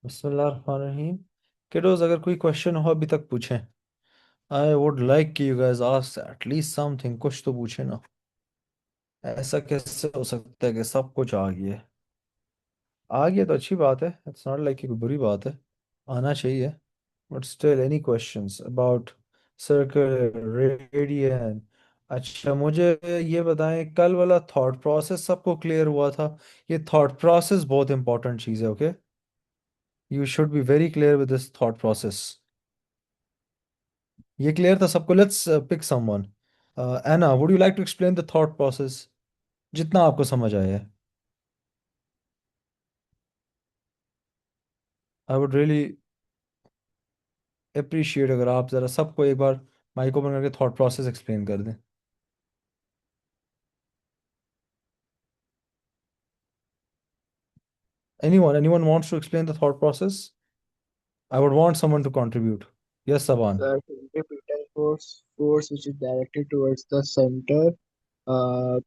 बिस्मिल्लाहिर्रहमानिर्रहीम। किडोज, अगर कोई क्वेश्चन हो अभी तक पूछें। आई वुड लाइक कि you guys ask at least something, कुछ तो पूछे ना। ऐसा कैसे हो सकता है कि सब कुछ आ गया है? आ गया तो अच्छी बात है, इट्स नॉट लाइक कि कोई बुरी बात है। आना चाहिए। But still any questions about circle, radian? अच्छा, मुझे ये बताएं, कल वाला थॉट प्रोसेस सबको क्लियर हुआ था? ये थॉट प्रोसेस बहुत इंपॉर्टेंट चीज़ है, okay? You should be very clear with this thought process. ये क्लियर था सबको? Let's pick someone. Anna, would you like to explain the thought process जितना आपको समझ आया है? आई वुड रियली अप्रिशिएट अगर आप ज़रा सबको एक बार माइक ओपन करके थॉट प्रोसेस एक्सप्लेन कर दें। Anyone wants to explain the thought process? I would want someone to contribute. Yes, Saban. The centripetal force which is directed towards the center.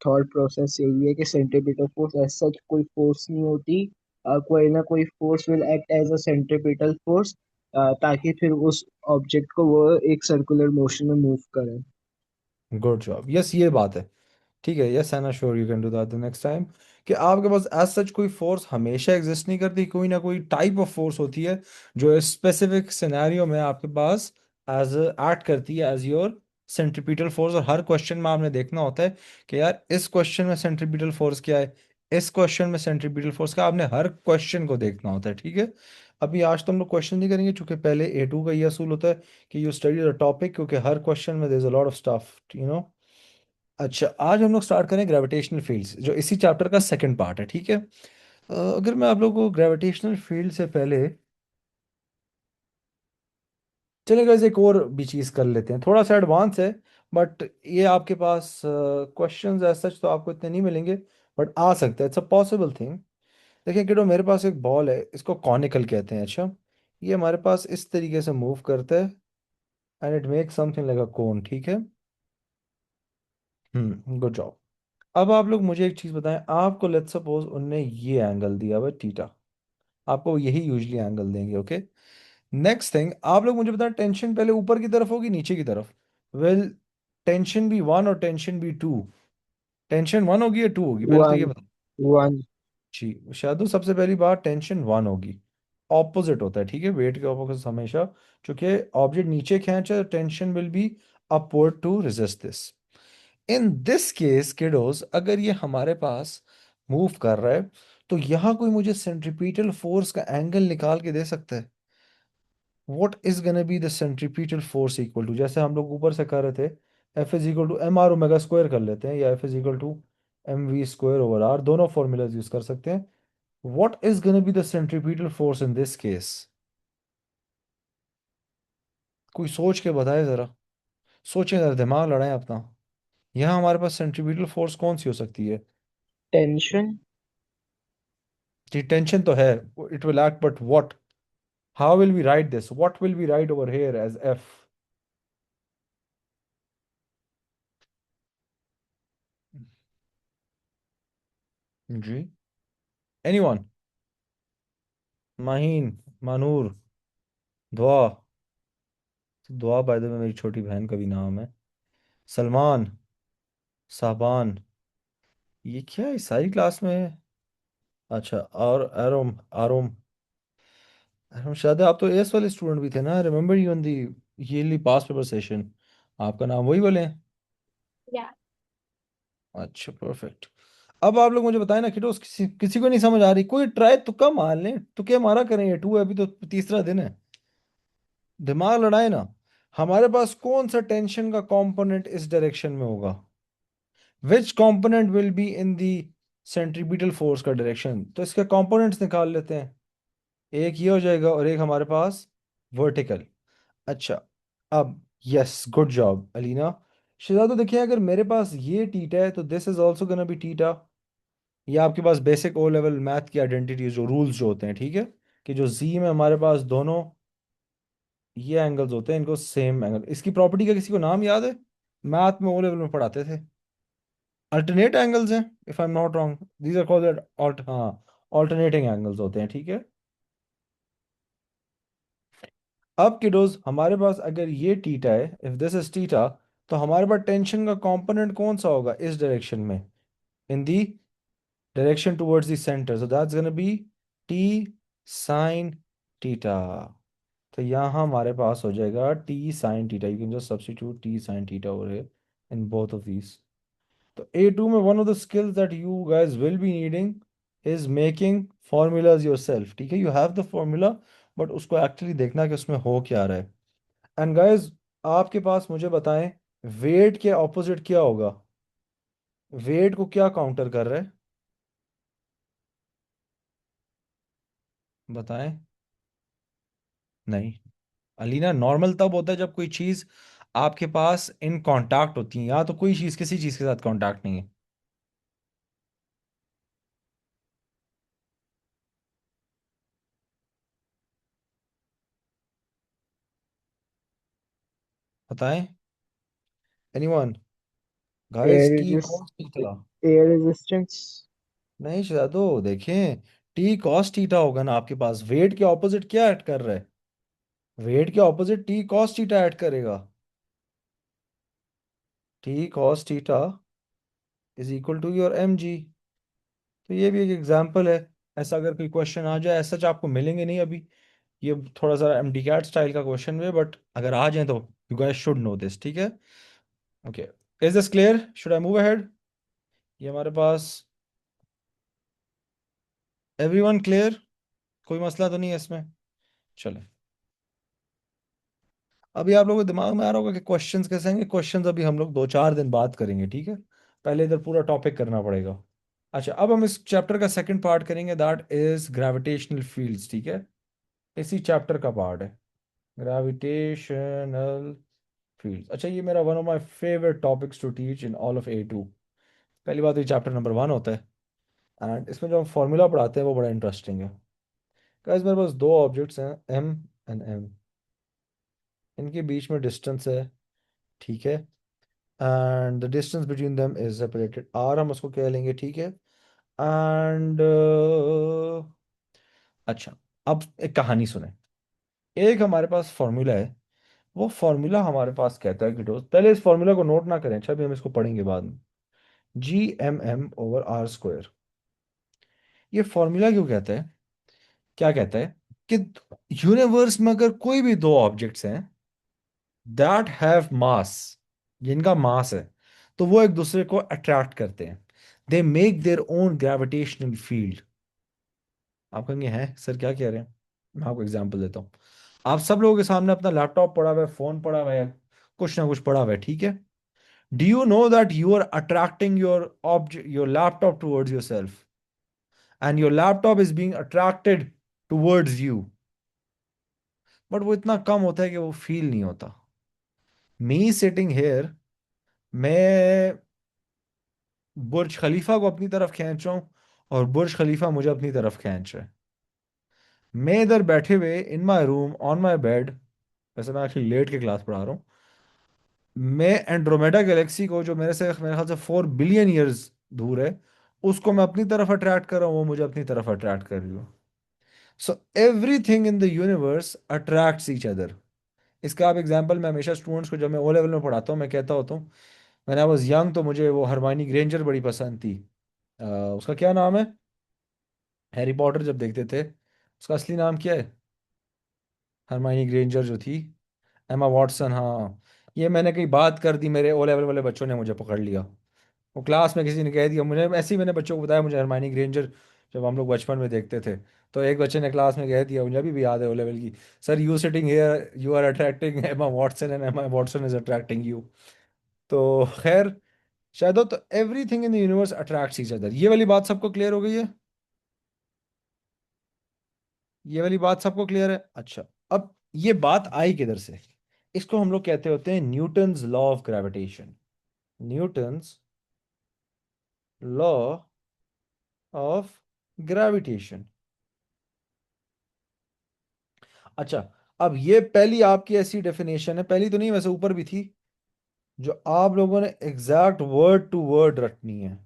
Thought process यही है कि centripetal force as such कोई force नहीं होती। कोई ना कोई force will act as a centripetal force, ताकि फिर उस ऑब्जेक्ट को वो एक सर्कुलर मोशन में मूव करे। गुड जॉब, यस, ये बात है। ठीक है, yes Anna, sure you can do that the next time. कि आपके पास एज सच कोई फोर्स हमेशा एग्जिस्ट नहीं करती, कोई ना कोई टाइप ऑफ फोर्स होती है जो स्पेसिफिक सिनेरियो में आपके पास एज एक्ट करती है एज योर सेंट्रीपिटल फोर्स। और हर क्वेश्चन में आपने देखना होता है कि यार इस क्वेश्चन में सेंट्रीपिटल फोर्स क्या है, इस क्वेश्चन में सेंट्रीपिटल फोर्स क्या, आपने हर क्वेश्चन को देखना होता है, ठीक है? अभी आज तो हम लोग क्वेश्चन नहीं करेंगे, क्योंकि पहले A2 का ये असूल होता है कि यू स्टडी द टॉपिक, क्योंकि हर क्वेश्चन में there is a lot of stuff. अच्छा, आज हम लोग स्टार्ट करें ग्रेविटेशनल फील्ड्स, जो इसी चैप्टर का सेकंड पार्ट है, ठीक है? अगर मैं आप लोगों को ग्रेविटेशनल फील्ड से पहले, चलेगा, इसे एक और भी चीज़ कर लेते हैं, थोड़ा सा एडवांस है। बट ये आपके पास क्वेश्चंस एज सच तो आपको इतने नहीं मिलेंगे, बट आ सकता है, इट्स अ पॉसिबल थिंग। देखिए किडो, मेरे पास एक बॉल है, इसको कॉनिकल कहते हैं, अच्छा? ये हमारे पास इस तरीके से मूव करता है and it make something like a cone, ठीक है? Good job. अब आप लोग मुझे एक चीज़ बताएं, आपको लेट्स सपोज उनने ये एंगल दिया हुआ थीटा, आपको यही यूजली एंगल देंगे, ओके? नेक्स्ट थिंग, आप लोग मुझे बताएं, टेंशन पहले ऊपर की तरफ होगी नीचे की तरफ? वेल, टेंशन बी वन और tension B two, tension one होगी या टू होगी, पहले तो ये वन। बताओ। वन। जी, शायद तो सबसे पहली बात टेंशन वन होगी। ऑपोजिट होता है, ठीक है? वेट के ऑपोजिट हमेशा, क्योंकि ऑब्जेक्ट नीचे खींचा, tension will be upward to resist this. In this case kiddos, अगर ये हमारे पास मूव कर रहा है, तो यहाँ कोई मुझे सेंट्रीपिटल फोर्स का एंगल निकाल के दे सकता है? What is gonna be the centripetal force equal to, जैसे हम लोग ऊपर से कर रहे थे, F is equal to M R omega square कर लेते हैं, या F is equal to M V square over R, दोनों फॉर्मूलाज यूज कर सकते हैं। What is gonna be the centripetal force in this case? कोई सोच के बताए जरा, सोचें जरा, दिमाग लड़ाएं अपना। यहाँ हमारे पास सेंट्रीपिटल फोर्स कौन सी हो सकती है? टेंशन। जी, टेंशन तो है, it will act, but what? How will we write this, what will we write over here as F? जी, anyone? Maheen, Manoor, Dua? Dua bye the वे मेरी छोटी बहन का भी नाम है। सलमान, साहबान, ये क्या है, सारी क्लास में है? अच्छा, और आरोम, आरोम, आरोम, शायद आप तो एस वाले स्टूडेंट भी थे ना, remember you on the yearly pass paper session. आपका नाम वही वाले हैं? अच्छा, परफेक्ट। अब आप लोग मुझे बताएं ना किटो, किसी किसी को नहीं समझ आ रही, कोई ट्राई तुक्का मार लें, तुक्के मारा करें, ये टू है, अभी तो तीसरा दिन है। दिमाग लड़ाए ना। हमारे पास कौन सा टेंशन का कंपोनेंट इस डायरेक्शन में होगा? विच component will be in the centripetal force का डायरेक्शन? तो इसके कंपोनेंट्स निकाल लेते हैं। एक ये हो जाएगा और एक हमारे पास वर्टिकल। अच्छा, अब yes, good job Alina. Shahzad, तो देखिए, अगर मेरे पास ये टीटा है तो this is also gonna be theta. ये आपके पास बेसिक ओ लेवल मैथ की आइडेंटिटी, जो रूल्स जो होते हैं, ठीक है? कि जो जी में हमारे पास दोनों ये एंगल्स होते हैं, इनको सेम एंगल, इसकी प्रॉपर्टी का किसी को नाम याद है? मैथ में ओ लेवल में पढ़ाते थे। अल्टरनेट एंगल्स हैं, if I am not wrong, these are called alt, हाँ, ऑल्टरनेटिंग एंगल्स होते हैं, ठीक है? अब किडोज हमारे पास अगर ये टीटा है, इफ दिस इज टीटा, तो हमारे पास टेंशन का कंपोनेंट कौन सा होगा इस डायरेक्शन में, in the direction towards the centre, so that's gonna be T sine theta. तो यहाँ हमारे पास हो जाएगा T sine theta, you can just substitute T sine theta over here in both of these. तो A2 में one of the skills that you guys will be needing is making formulas yourself. ठीक है, you have the formula, but उसको actually देखना कि उसमें हो क्या रहा है। एंड गाइस, आपके पास मुझे बताएं, वेट के ऑपोजिट क्या होगा? वेट को क्या काउंटर कर रहा है? बताएं। नहीं, अलीना, नॉर्मल तब होता है जब कोई चीज आपके पास इन कांटेक्ट होती है, या तो कोई चीज किसी चीज के साथ कांटेक्ट नहीं है। बताएं, anyone? Guys, air T resist cos theta. Air resistance. नहीं शहजादो, देखें, टी कॉस थीटा होगा ना आपके पास। वेट के ऑपोजिट क्या ऐड कर रहा है? वेट के opposite T cos theta add करेगा। T cos theta is equal to your M G. तो ये भी एक एग्जांपल है। ऐसा अगर कोई क्वेश्चन आ जाए, ऐसा आपको मिलेंगे नहीं अभी, ये थोड़ा सा एम डी कैट स्टाइल का क्वेश्चन है, बट अगर आ जाए तो you guys should know this. ठीक है, okay. Is this clear? Should I move ahead? ये हमारे पास एवरीवन क्लियर? कोई मसला तो नहीं है इसमें? चले, अभी आप लोगों के दिमाग में आ रहा होगा कि क्वेश्चंस कैसे हैं। क्वेश्चंस अभी हम लोग 2-4 दिन बाद करेंगे, ठीक है? पहले इधर पूरा टॉपिक करना पड़ेगा। अच्छा, अब हम इस चैप्टर का सेकंड पार्ट करेंगे, दैट इज ग्रेविटेशनल फील्ड्स। ठीक है, इसी चैप्टर का पार्ट है ग्रेविटेशनल फील्ड्स। अच्छा, ये मेरा one of my favourite topics to teach in all of A2। पहली बात, ये चैप्टर नंबर 1 होता है, एंड इसमें जो हम फॉर्मूला पढ़ाते हैं वो बड़ा इंटरेस्टिंग है। गाइस, मेरे पास दो ऑब्जेक्ट्स हैं, एम एंड एम। इनके बीच में डिस्टेंस है, ठीक है, and the distance between them is separated R, हम उसको कह लेंगे, ठीक है। एंड अच्छा, अब एक कहानी सुने। एक हमारे पास फॉर्मूला है, वो फॉर्मूला हमारे पास कहता है कि दोस्त, पहले इस फॉर्मूला को नोट ना करें, अच्छा भी हम इसको पढ़ेंगे बाद में। G m m/r²। ये फॉर्मूला क्यों कहता है, क्या कहता है कि यूनिवर्स में अगर कोई भी दो ऑब्जेक्ट्स हैं दैट हैव मास, जिनका मास है, तो वो एक दूसरे को अट्रैक्ट करते हैं। They make their own gravitational field. आप कहेंगे हैं सर क्या कह रहे हैं? मैं आपको एग्जांपल देता हूँ। आप सब लोगों के सामने अपना लैपटॉप पड़ा हुआ है, फोन पड़ा हुआ है, कुछ ना कुछ पड़ा हुआ है, ठीक है? Do you know that you are attracting your object, your laptop towards your self, and your laptop is being attracted towards you? But वो इतना कम होता है कि वो फील नहीं होता। मी सिटिंग हेयर, मैं बुर्ज खलीफा को अपनी तरफ खींच रहा हूँ, और बुर्ज खलीफा मुझे अपनी तरफ खींच रहा है। मैं इधर बैठे हुए in my room on my bed, वैसे मैं एक्चुअली लेट के क्लास पढ़ा रहा हूँ, मैं एंड्रोमेडा गैलेक्सी को, जो मेरे ख्याल से 4 बिलियन ईयर्स दूर है, उसको मैं अपनी तरफ अट्रैक्ट कर रहा हूँ, वो मुझे अपनी तरफ अट्रैक्ट कर रही हूँ। So everything in the universe attracts each other. इसका आप एग्जांपल मैं हमेशा स्टूडेंट्स को जब मैं O लेवल में पढ़ाता हूँ, मैं कहता होता हूँ, मैंने आई वाज यंग तो मुझे वो हरमाइनी ग्रेंजर बड़ी पसंद थी। उसका क्या नाम है, हैरी पॉटर जब देखते थे, उसका असली नाम क्या है? हरमाइनी ग्रेंजर जो थी, एमा वॉटसन, हाँ। ये मैंने कहीं बात कर दी, मेरे O लेवल वाले बच्चों ने मुझे पकड़ लिया। वो क्लास में किसी ने कह दिया मुझे, ऐसे ही मैंने बच्चों को बताया मुझे हरमाइनी ग्रेंजर जब हम लोग बचपन में देखते थे, तो एक बच्चे ने क्लास में कह दिया, मुझे अभी भी याद है O लेवल की, sir you sitting here you are attracting Emma Watson and Emma Watson is attracting you. तो खैर, शायद हो, तो everything in the universe attracts each other. ये वाली बात सबको क्लियर हो गई है? ये वाली बात सबको क्लियर है? अच्छा, अब ये बात आई किधर से? इसको हम लोग कहते होते हैं Newton's law of gravitation. Newton's law of gravitation. अच्छा, अब ये पहली आपकी ऐसी डेफिनेशन है, पहली तो नहीं वैसे, ऊपर भी थी, जो आप लोगों ने एग्जैक्ट वर्ड टू वर्ड रटनी है।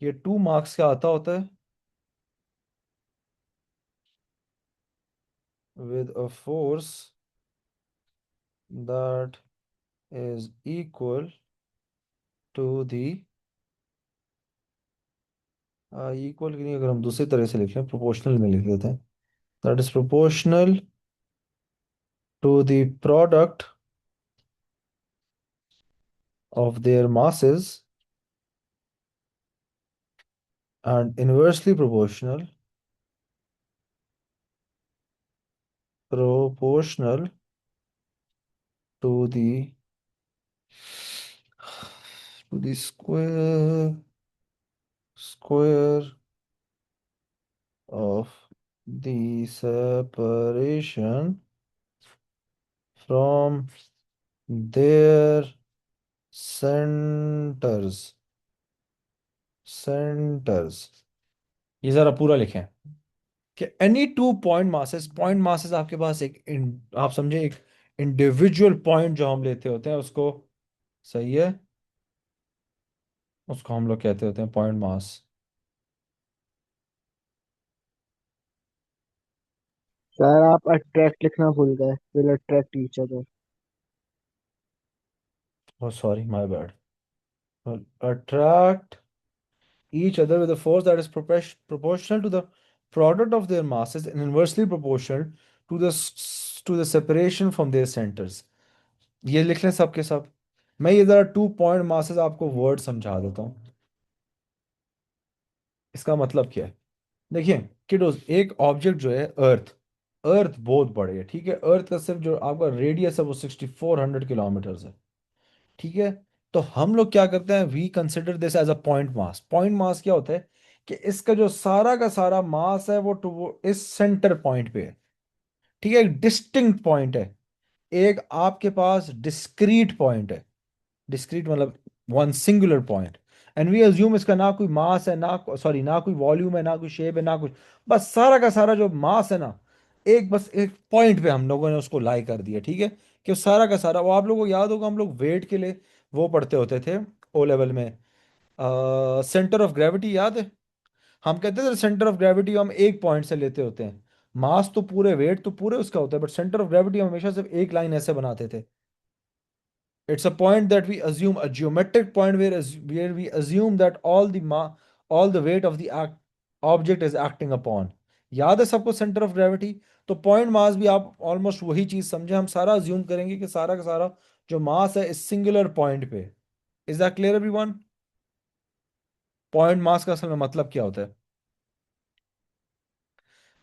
ये 2 मार्क्स का आता होता है। with a force that is equal to the equal की नहीं, अगर हम दूसरी तरह से लिखें प्रोपोर्शनल में लिख देते हैं, that is proportional to the product of their masses and inversely proportional to the square of the separation from their centers। ये जरा पूरा लिखें कि एनी टू पॉइंट मासेस आपके पास आप समझे एक इंडिविजुअल पॉइंट जो हम लेते होते हैं उसको, सही है, उसको हम लोग कहते होते हैं पॉइंट मास। सर आप अट्रैक्ट लिखना भूल गए, will attract each other. Oh, sorry, my bad. Attract each other with a force that is proportional to the product of their masses and inversely proportional to the separation from their centers। ये लिख लें सब के सब। मैं ये जरा two point masses आपको वर्ड समझा देता हूँ, इसका मतलब क्या है। देखिए किडोज, एक ऑब्जेक्ट जो है अर्थ, अर्थ बहुत बड़े है, ठीक है, अर्थ का सिर्फ जो आपका रेडियस है वो 6400 किलोमीटर है, ठीक है। तो हम लोग क्या करते हैं, we consider this as a point mass. Point mass क्या होता है कि इसका जो सारा का सारा मास है वो इस सेंटर पॉइंट पे है, ठीक है, एक डिस्टिंक्ट पॉइंट है, एक आपके पास डिस्क्रीट पॉइंट है। डिस्क्रीट मतलब one singular point. And we assume इसका ना कोई मास है, ना सॉरी ना कोई वॉल्यूम है, ना कोई शेप है, ना कुछ, बस सारा का सारा जो मास है ना, एक बस एक पॉइंट पे हम लोगों ने उसको लाई कर दिया, ठीक है। कि वो सारा का सारा, वो आप लोगों को याद होगा हम लोग वेट के लिए वो पढ़ते होते थे ओ लेवल में, सेंटर ऑफ ग्रेविटी याद है। हम कहते थे सेंटर ऑफ ग्रेविटी हम एक पॉइंट से लेते होते हैं, मास तो पूरे, वेट तो पूरे उसका होता है, बट सेंटर ऑफ ग्रेविटी हम हमेशा सिर्फ एक लाइन ऐसे बनाते थे। It's a point that we assume, a geometric point where we assume that all the weight of the object is acting upon। याद है सबको सेंटर ऑफ ग्रेविटी। तो पॉइंट मास भी आप ऑलमोस्ट वही चीज समझे, हम सारा अज्यूम करेंगे कि सारा का सारा जो मास है इस सिंगुलर पॉइंट पे। Is that clear everyone? Point mass का असल में मतलब क्या होता है?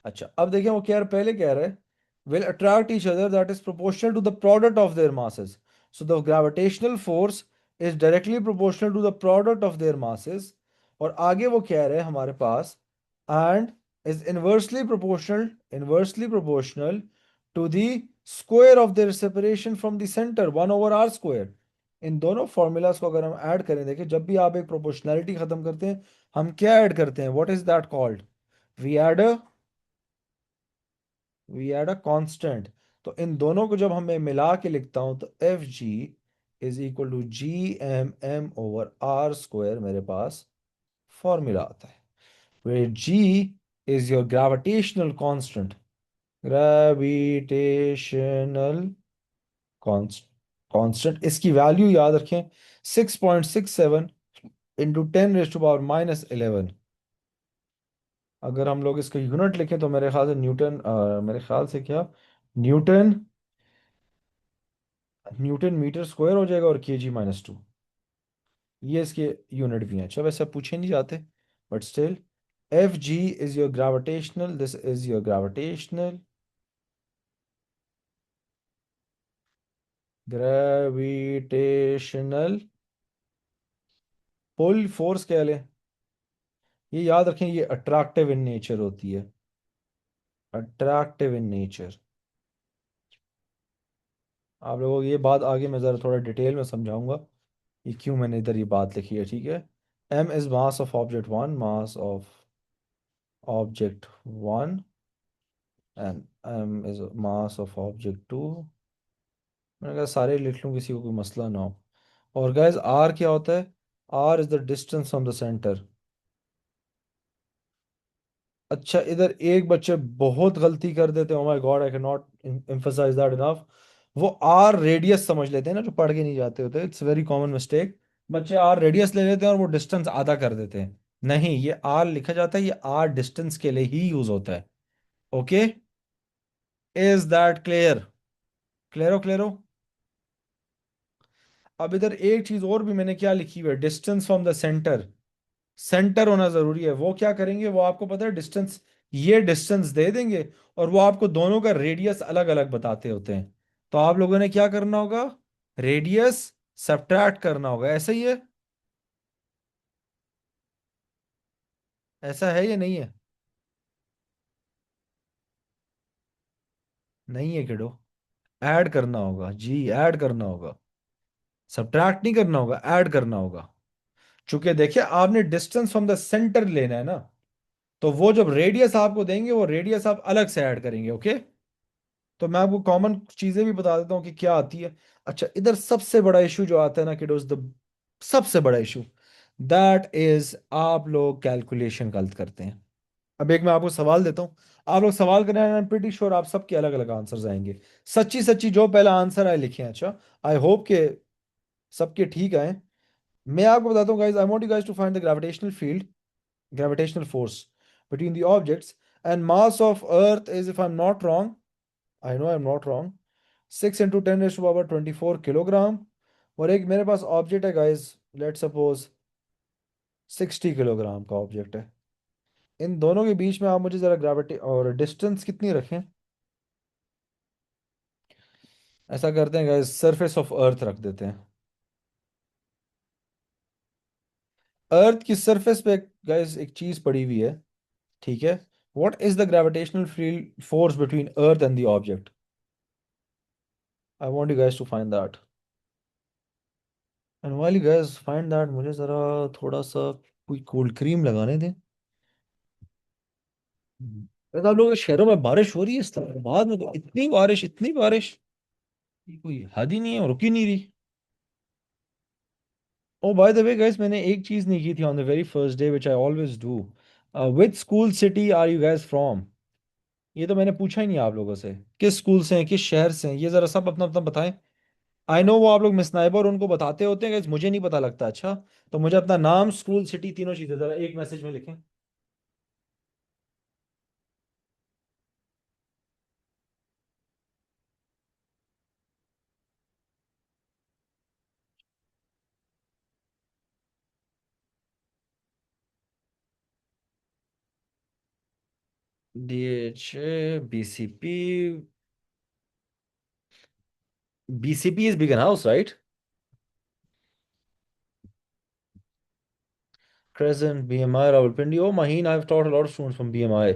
अच्छा अब देखिए वो क्या पहले कह रहे हैं, will attract each other that is proportional to the product of their masses। So the gravitational force is directly proportional to the product of their masses। और आगे वो कह रहे हैं हमारे पास and is inversely proportional to the square of their separation from the center 1/r square। इन दोनों formulas को अगर हम ऐड करें, देखिए जब भी आप एक प्रोपोर्शनैलिटी खत्म करते हैं हम क्या ऐड करते हैं, what is that called, we add we add a constant. तो इन दोनों को जब हमें मिला के लिखता हूं तो F G is equal to G m m/r² मेरे पास फॉर्मूला आता है, where G is your gravitational constant, gravitational constant। इसकी वैल्यू याद रखें 6.67 इंटू 10⁻⁻11। अगर हम लोग इसका यूनिट लिखें तो मेरे ख्याल से न्यूटन, मेरे ख्याल से क्या, न्यूटन, न्यूटन मीटर स्क्वायर हो जाएगा और kg-2, ये इसके यूनिट भी हैं। अच्छा वैसे पूछे नहीं जाते, but still F G is your gravitational, this is your gravitational, gravitational pull force कह लें। ये याद रखें ये अट्रैक्टिव इन नेचर होती है, अट्रैक्टिव इन नेचर। आप लोगों को ये बात आगे मैं ज़रा थोड़ा डिटेल में समझाऊंगा ये क्यों मैंने इधर ये बात लिखी है, ठीक है। M is mass of object one, mass of object one, and m is mass of object 2। मैंने कहा सारे लिख लूँ किसी को कोई मसला ना हो। और गाइस r क्या होता है, r is the distance from the centre. अच्छा, इधर एक बच्चे बहुत गलती कर देते हैं, oh my god, I can not emphasise that enough. वो आर रेडियस समझ लेते हैं ना, जो पढ़ के नहीं जाते होते, इट्स वेरी कॉमन मिस्टेक। बच्चे आर रेडियस ले लेते हैं और वो डिस्टेंस आधा कर देते हैं। नहीं, ये आर लिखा जाता है, ये आर डिस्टेंस के लिए ही यूज होता है। Okay, is that clear? क्लियरो क्लियरो। अब इधर एक चीज और भी मैंने क्या लिखी हुई है, distance from the centre. Centre होना जरूरी है। वो क्या करेंगे, वो आपको पता है डिस्टेंस, ये डिस्टेंस दे देंगे और वो आपको दोनों का रेडियस अलग अलग बताते होते हैं। तो आप लोगों ने क्या करना होगा, रेडियस सब्ट्रैक्ट करना होगा। ऐसा ही है? ऐसा है या नहीं है? नहीं है किडो, ऐड करना होगा जी, ऐड करना होगा। सब्ट्रैक्ट नहीं करना होगा, ऐड करना होगा। चूंकि देखिए, आपने डिस्टेंस फ्रॉम द सेंटर लेना है ना, तो वो जब रेडियस आपको देंगे, वो रेडियस आप अलग से ऐड करेंगे। ओके, तो मैं आपको कॉमन चीजें भी बता देता हूँ कि क्या आती है। अच्छा, इधर सबसे बड़ा इशू जो आता है ना किडोज, द सबसे बड़ा इशू, दैट इज आप लोग कैलकुलेशन गलत करते हैं। अब एक मैं आपको सवाल देता हूँ, आप लोग सवाल करें, आई एम प्रीटी श्योर आप सबके अलग अलग आंसर्स आएंगे। सच्ची सच्ची जो पहला आंसर आए लिखे हैं। अच्छा, आई होप के सबके ठीक आए। मैं आपको बताता हूँ guys, I want you guys to find the gravitational field, gravitational force between the objects, and mass of earth is, if I'm not wrong, I know I'm not wrong, 6 into 10 raised to power 24 kilogram. और एक मेरे पास object है guys, let suppose 60 kilogram का object है। इन दोनों के बीच में आप मुझे जरा ग्रेविटी और डिस्टेंस कितनी रखें। ऐसा करते हैं गाइस, सरफेस ऑफ अर्थ रख देते हैं। अर्थ की सरफेस पे गाइस एक चीज पड़ी हुई है, ठीक है। What is the gravitational field force between earth and the object? I want you guys to find that. And while you guys find that, मुझे जरा थोड़ा सा कोई कोल्ड क्रीम लगाने दें। वैसे आप लोगों के शहरों में बारिश हो रही है इस्लामाबाद में तो इतनी बारिश, इतनी बारिश की कोई हद ही नहीं है, और रुकी नहीं रही। Oh by the way guys, मैंने एक चीज नहीं की थी on the very first day, which I always do. Which school city are you guys from? ये तो मैंने पूछा ही नहीं आप लोगों से, किस स्कूल से हैं, किस शहर से हैं, ये जरा सब अपना अपना बताएं। आई नो वो आप लोग मिस नाइबर उनको बताते होते हैं guys, मुझे नहीं पता लगता। अच्छा, तो मुझे अपना नाम, स्कूल, सिटी, तीनों चीजें जरा एक मैसेज में लिखें। DH, BCP, BCP is Beacon House, right? Crescent, BMI, Rawalpindi. Oh, Maheen, I've taught a lot of students from BMI.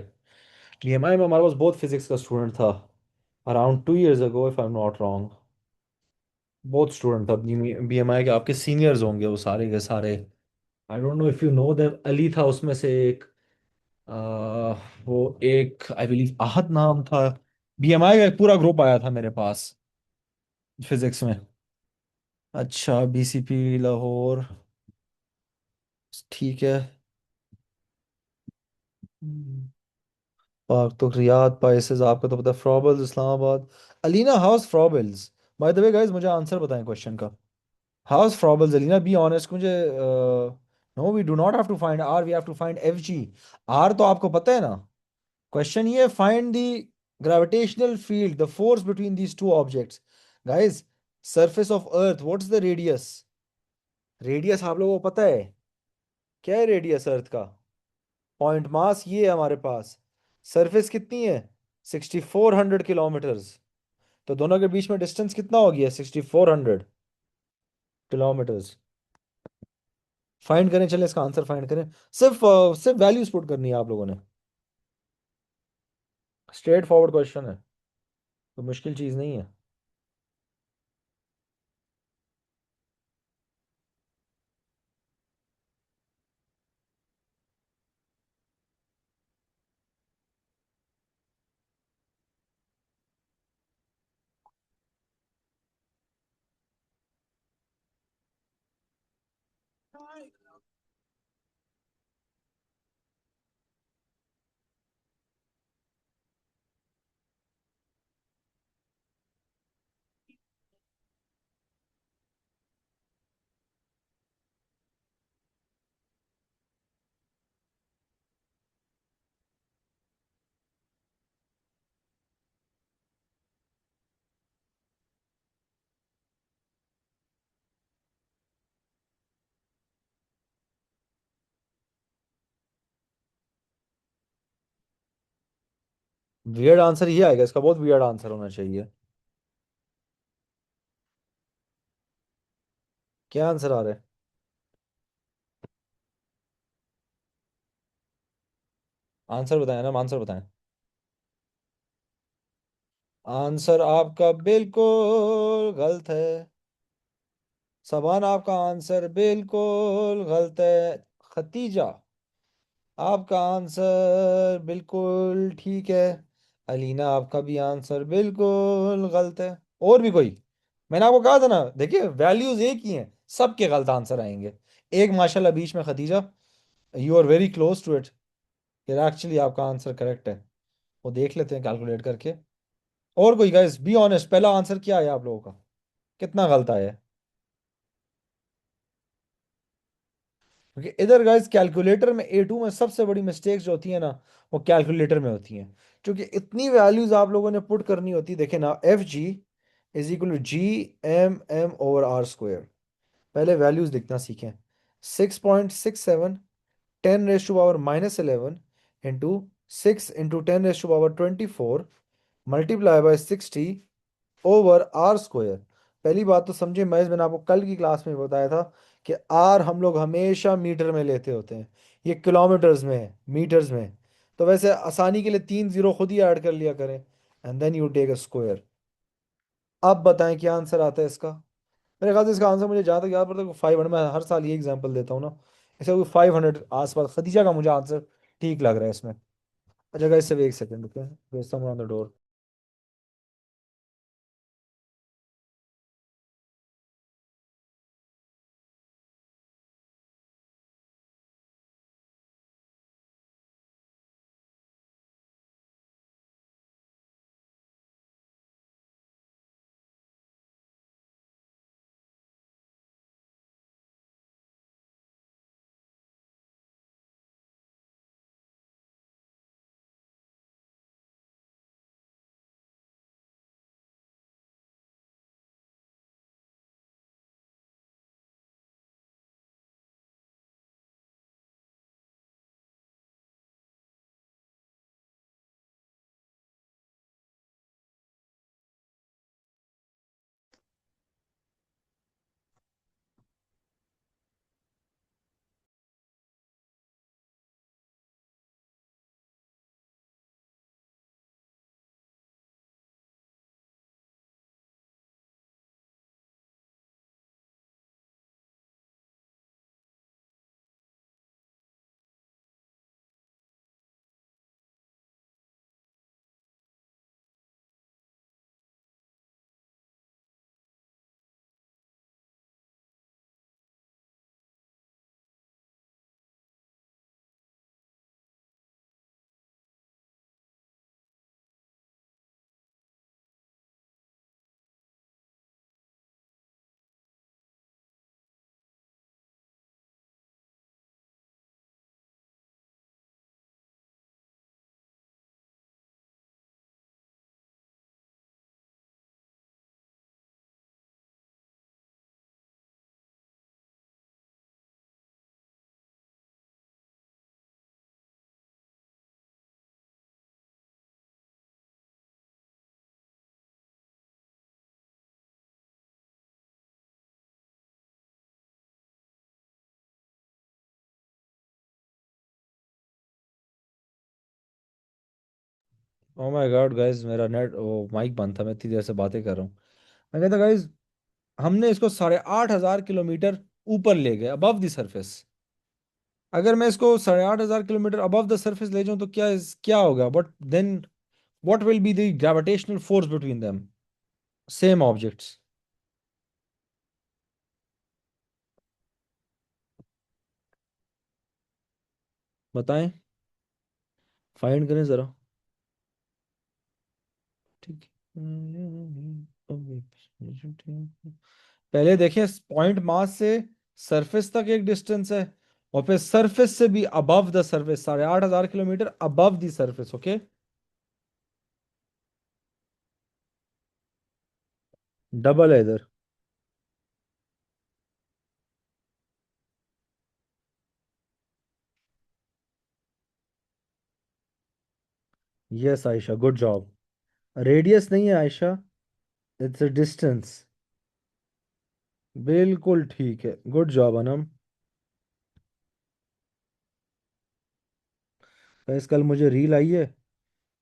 BMI में हमारे पास बहुत फिजिक्स का स्टूडेंट था, around 2 years ago, if I'm not wrong। बहुत student था BMI के, आपके seniors होंगे वो सारे के सारे। I don't know if you know them, Ali था उसमें से एक। वो एक आई बिलीव आहद नाम था। BMI का एक पूरा ग्रुप आया था मेरे पास फिजिक्स में। अच्छा, BCP लाहौर, ठीक है। हम्म। पाक तो रियाद पाइसेस, आपका तो पता है, Froebels Islamabad. Alina, house Froebels? By the way guys, मुझे आंसर बताएं क्वेश्चन का। House Froebels Alina, be honest मुझे। No, we do not have to find R, we have to find FG। R तो आपको पता है ना। क्वेश्चन ये, find the gravitational field, the force between these two objects. Guys, surface of Earth, what's the radius? Radius आप लोगों को पता है? क्या है रेडियस अर्थ का? पॉइंट मास ये है हमारे पास। सरफेस कितनी है? 6400 किलोमीटर्स। तो दोनों के बीच में डिस्टेंस कितना हो गया? 6400 किलोमीटर्स। फाइंड करें, चले इसका आंसर फाइंड करें। सिर्फ वैल्यूज पुट करनी है आप लोगों ने। स्ट्रेट फॉरवर्ड क्वेश्चन है, तो मुश्किल चीज नहीं है। वियर्ड आंसर ये आएगा इसका, बहुत वियर्ड आंसर होना चाहिए। क्या आंसर आ रहा है? आंसर बताएं ना, आंसर बताएं। आंसर आपका बिल्कुल गलत है। सबान, आपका आंसर बिल्कुल गलत है। खतीजा, आपका आंसर बिल्कुल ठीक है। अलीना, आपका भी आंसर बिल्कुल गलत है। और भी कोई? मैंने आपको कहा था ना, देखिए वैल्यूज एक ही हैं, सबके गलत आंसर आएंगे। एक माशाल्लाह बीच में Khatija, you are very close to it. Actually आपका आंसर करेक्ट है। वो देख लेते हैं कैलकुलेट करके। और कोई गाइस, बी ऑनेस्ट, पहला आंसर क्या है आप लोगों का? कितना गलत आया है? क्योंकि इधर गाइस कैलकुलेटर में A2 में सबसे बड़ी मिस्टेक्स जो होती है ना, वो कैलकुलेटर में होती हैं। क्योंकि इतनी वैल्यूज आप लोगों ने पुट करनी होती है। देखे ना, Fg = G(m)(m)/r²। पहले वैल्यूज लिखना सीखें। 6.67 10⁻⁻11 इंटू 6 × 10⁻24 मल्टीप्लाई बाय 60/r²। पहली बात तो समझे, मैंने आपको कल की क्लास में बताया था कि आर हम लोग हमेशा मीटर में लेते होते हैं। ये किलोमीटर्स में है, मीटर्स में। तो वैसे आसानी के लिए 3 जीरो खुद ही ऐड कर लिया करें, and then you take a square. अब बताएं क्या आंसर आता है इसका। मेरे ख्याल से इसका आंसर, मुझे जहाँ तक याद पड़ता है, 500। मैं हर साल ये एग्जांपल देता हूँ ना, इसका कोई 500 आसपास। खदीजा का मुझे आंसर ठीक लग रहा है इसमें। अच्छा गाइस, सिर्फ एक सेकंड रुके, भेजता हूँ on the door. O my God guys, मेरा नेट, वो माइक बंद था, मैं इतनी देर से बातें कर रहा हूँ। मैं कहता गाइस, हमने इसको 8,500 किलोमीटर ऊपर ले गए, अबव द सरफेस। अगर मैं इसको 8,500 किलोमीटर अबव द सरफेस ले जाऊं तो क्या होगा? But then what will be the gravitational force between them, same objects? बताएं, फाइंड करें जरा। ठीक है। पहले देखें, पॉइंट मास से सरफेस तक एक डिस्टेंस है, और फिर सरफेस से भी above the surface, 8,500 kilometre above the surface. Okay, double है इधर। Yes Ayesha, good job. Radius नहीं है आयशा, इट्स अ डिस्टेंस। बिल्कुल ठीक है, गुड जॉब अनम। गाइस कल मुझे रील आई है,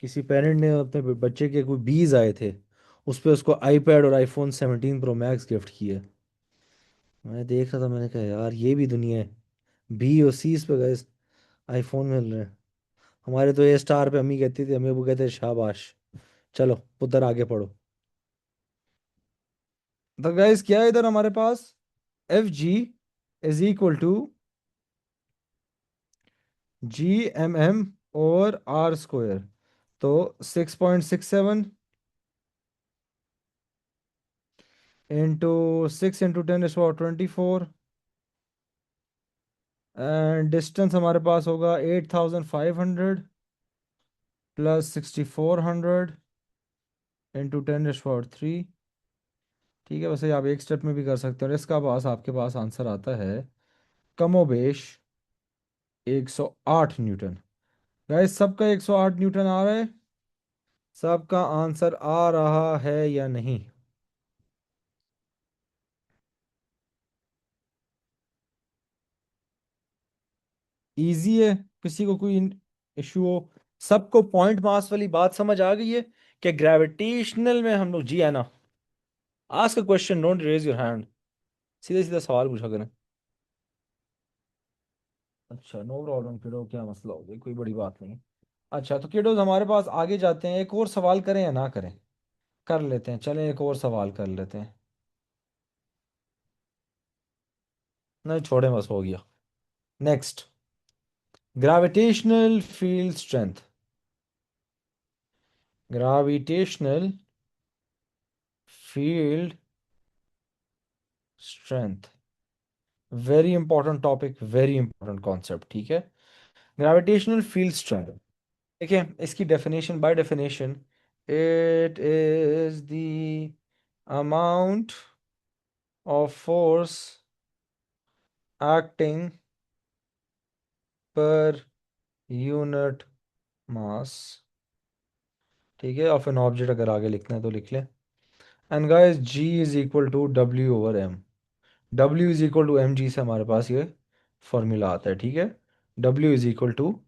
किसी पेरेंट ने अपने बच्चे के कोई बीज आए थे, उस पे उसको आईपैड और आईफोन 17 प्रो मैक्स गिफ्ट किए। मैं देख रहा था, मैंने कहा यार ये भी दुनिया है। बी और सी पे गए, आईफोन मिल रहे हैं। हमारे तो ए स्टार पे अम्मी कहती थी, अम्मी वो कहते शाबाश, चलो पुत्र आगे पढ़ो। तो गाइस क्या है इधर हमारे पास, F G is equal to G M M और आर स्क्वायर। तो 6.67 into 6 into 10 is 24 and distance हमारे पास होगा 8,500 प्लस 6,400 इंटू 10 इज 3। ठीक है, वैसे आप एक स्टेप में भी कर सकते हो, और इसका पास आपके पास आंसर आता है कमोबेश 108 न्यूटन। गाइस सबका 108 न्यूटन आ रहा है, सबका आंसर आ रहा है या नहीं? इजी है? किसी को कोई इशू हो? सबको पॉइंट मास वाली बात समझ आ गई है कि ग्रेविटेशनल में हम लोग जी है ना? Ask a question, don't raise your hand, सीधे सीधे सवाल पूछा करें। अच्छा नो प्रॉब्लम किडो, क्या मसला हो गया, कोई बड़ी बात नहीं। अच्छा तो किडोज हमारे पास आगे जाते हैं, एक और सवाल करें या ना करें? कर लेते हैं, चलें एक और सवाल कर लेते हैं। नहीं छोड़ें, बस हो गया। Next, gravitational field strength. Gravitational field strength, very important topic, very important concept, ठीक है। ग्रेविटेशनल फील्ड स्ट्रेंथ, देखिए इसकी definition, by definition it is the amount of force acting per unit mass. ठीक है, ऑफ एन ऑब्जेक्ट अगर आगे लिखना है तो लिख लें। And guys G is equal to W over M. W is equal to M G से हमारे पास ये फॉर्मूला आता है, ठीक है। W is equal to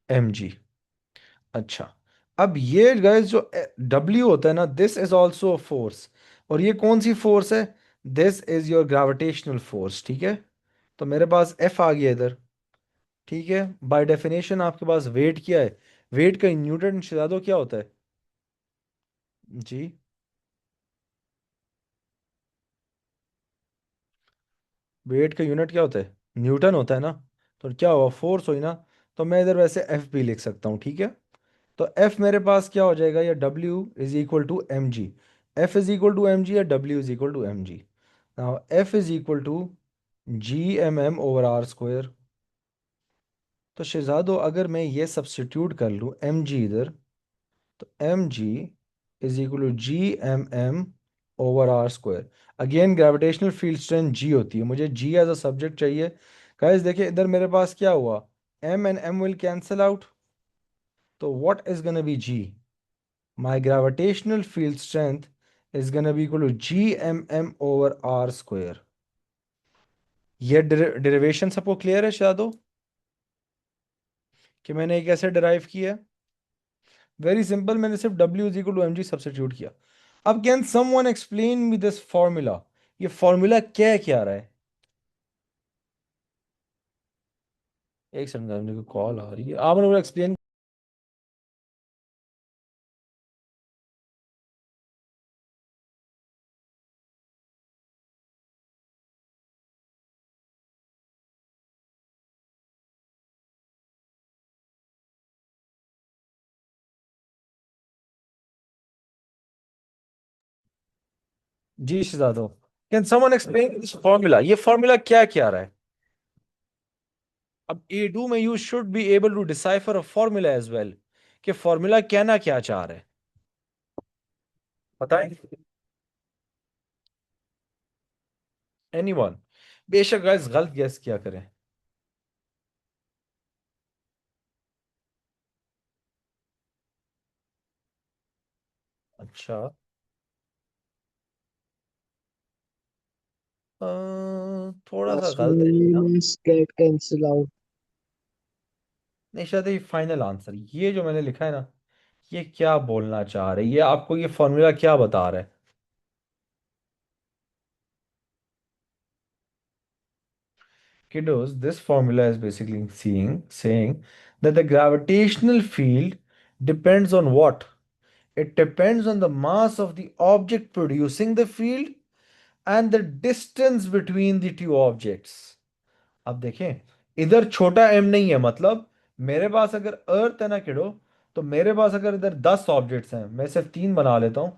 M G. अच्छा, अब ये गाइस जो डब्ल्यू होता है ना, this is also a force. और ये कौन सी फोर्स है? This is your gravitational force, ठीक है। तो मेरे पास एफ आ गया इधर, ठीक है। बाय डेफिनेशन आपके पास वेट क्या है? वेट का न्यूटन बता दो क्या होता है जी। वेट का यूनिट क्या होता है? न्यूटन होता है ना। तो क्या हुआ, फोर्स हुई ना। तो मैं इधर वैसे एफ भी लिख सकता हूँ, ठीक है। तो एफ मेरे पास क्या हो जाएगा, या W is equal to M G. F is equal to M G, या W is equal to M G. Now F is equal to G M M over R square. तो शहजादो अगर मैं ये सब्स्टिट्यूट कर लूँ एम जी इधर, तो M G is equal to G M M over R square. Again gravitational field strength G होती है, मुझे जी एज अ सब्जेक्ट चाहिए। गाइस देखिए इधर मेरे पास क्या हुआ, M and M will cancel out, तो what is gonna be G? My gravitational field strength is going to be equal to gmm over r square. ये डेरिवेशन सबको क्लियर है शायद, कि मैंने एक ऐसे डिराइव किया है? वेरी सिंपल, मैंने सिर्फ w is equal to M G substitute किया। अब can someone explain me this formula? ये फॉर्मूला क्या रहा है? एक सेकंड, मेरे को कॉल आ रही है, आप मुझे एक्सप्लेन। जी शहजादो, can someone explain this formula? ये फॉर्मूला क्या रहा है? अब ए डू में you should be able to decipher a formula as well, कि फॉर्मूला कहना क्या चाह रहा है, बताएं। एनीवन? बेशक गाइस गलत गैस किया करें। अच्छा। थोड़ा सा Last गलत है ये ना। means get cancel out. नहीं, शायद ये फाइनल आंसर, ये जो मैंने लिखा है ना, ये क्या बोलना चाह रहे हैं, ये आपको ये फॉर्मूला क्या बता रहा है? Kiddos, this formula is basically saying that the gravitational field depends on what? It depends on the mass of the object producing the field and the distance between the two objects. अब देखें, इधर छोटा m नहीं है, मतलब मेरे पास अगर अर्थ है ना किडो, तो मेरे पास अगर इधर 10 ऑब्जेक्ट्स हैं, मैं सिर्फ 3 बना लेता हूं।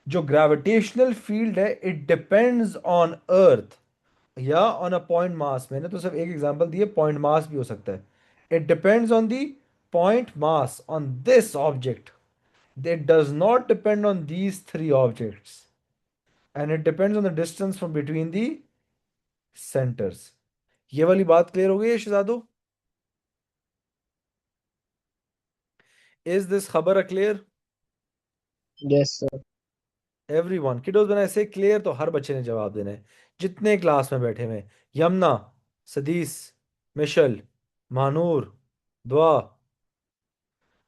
जो ग्रेविटेशनल फील्ड है, इट डिपेंड्स ऑन अर्थ या ऑन अ पॉइंट मास। मैंने तो सिर्फ एक एग्जांपल दिए, पॉइंट मास भी हो सकता है। It depends on the point mass on this object, it does not depend on these three objects, and it depends on the distance from between the centers. ये वाली बात क्लियर हो गई है शहजादो? इज दिस खबर क्लियर? Yes, sir. एवरीवन किडोज, बना ऐसे clear तो हर बच्चे ने जवाब देना है, जितने क्लास में बैठे हुए हैं। यमुना, सदीस, मिशल, महानूर, दुआ,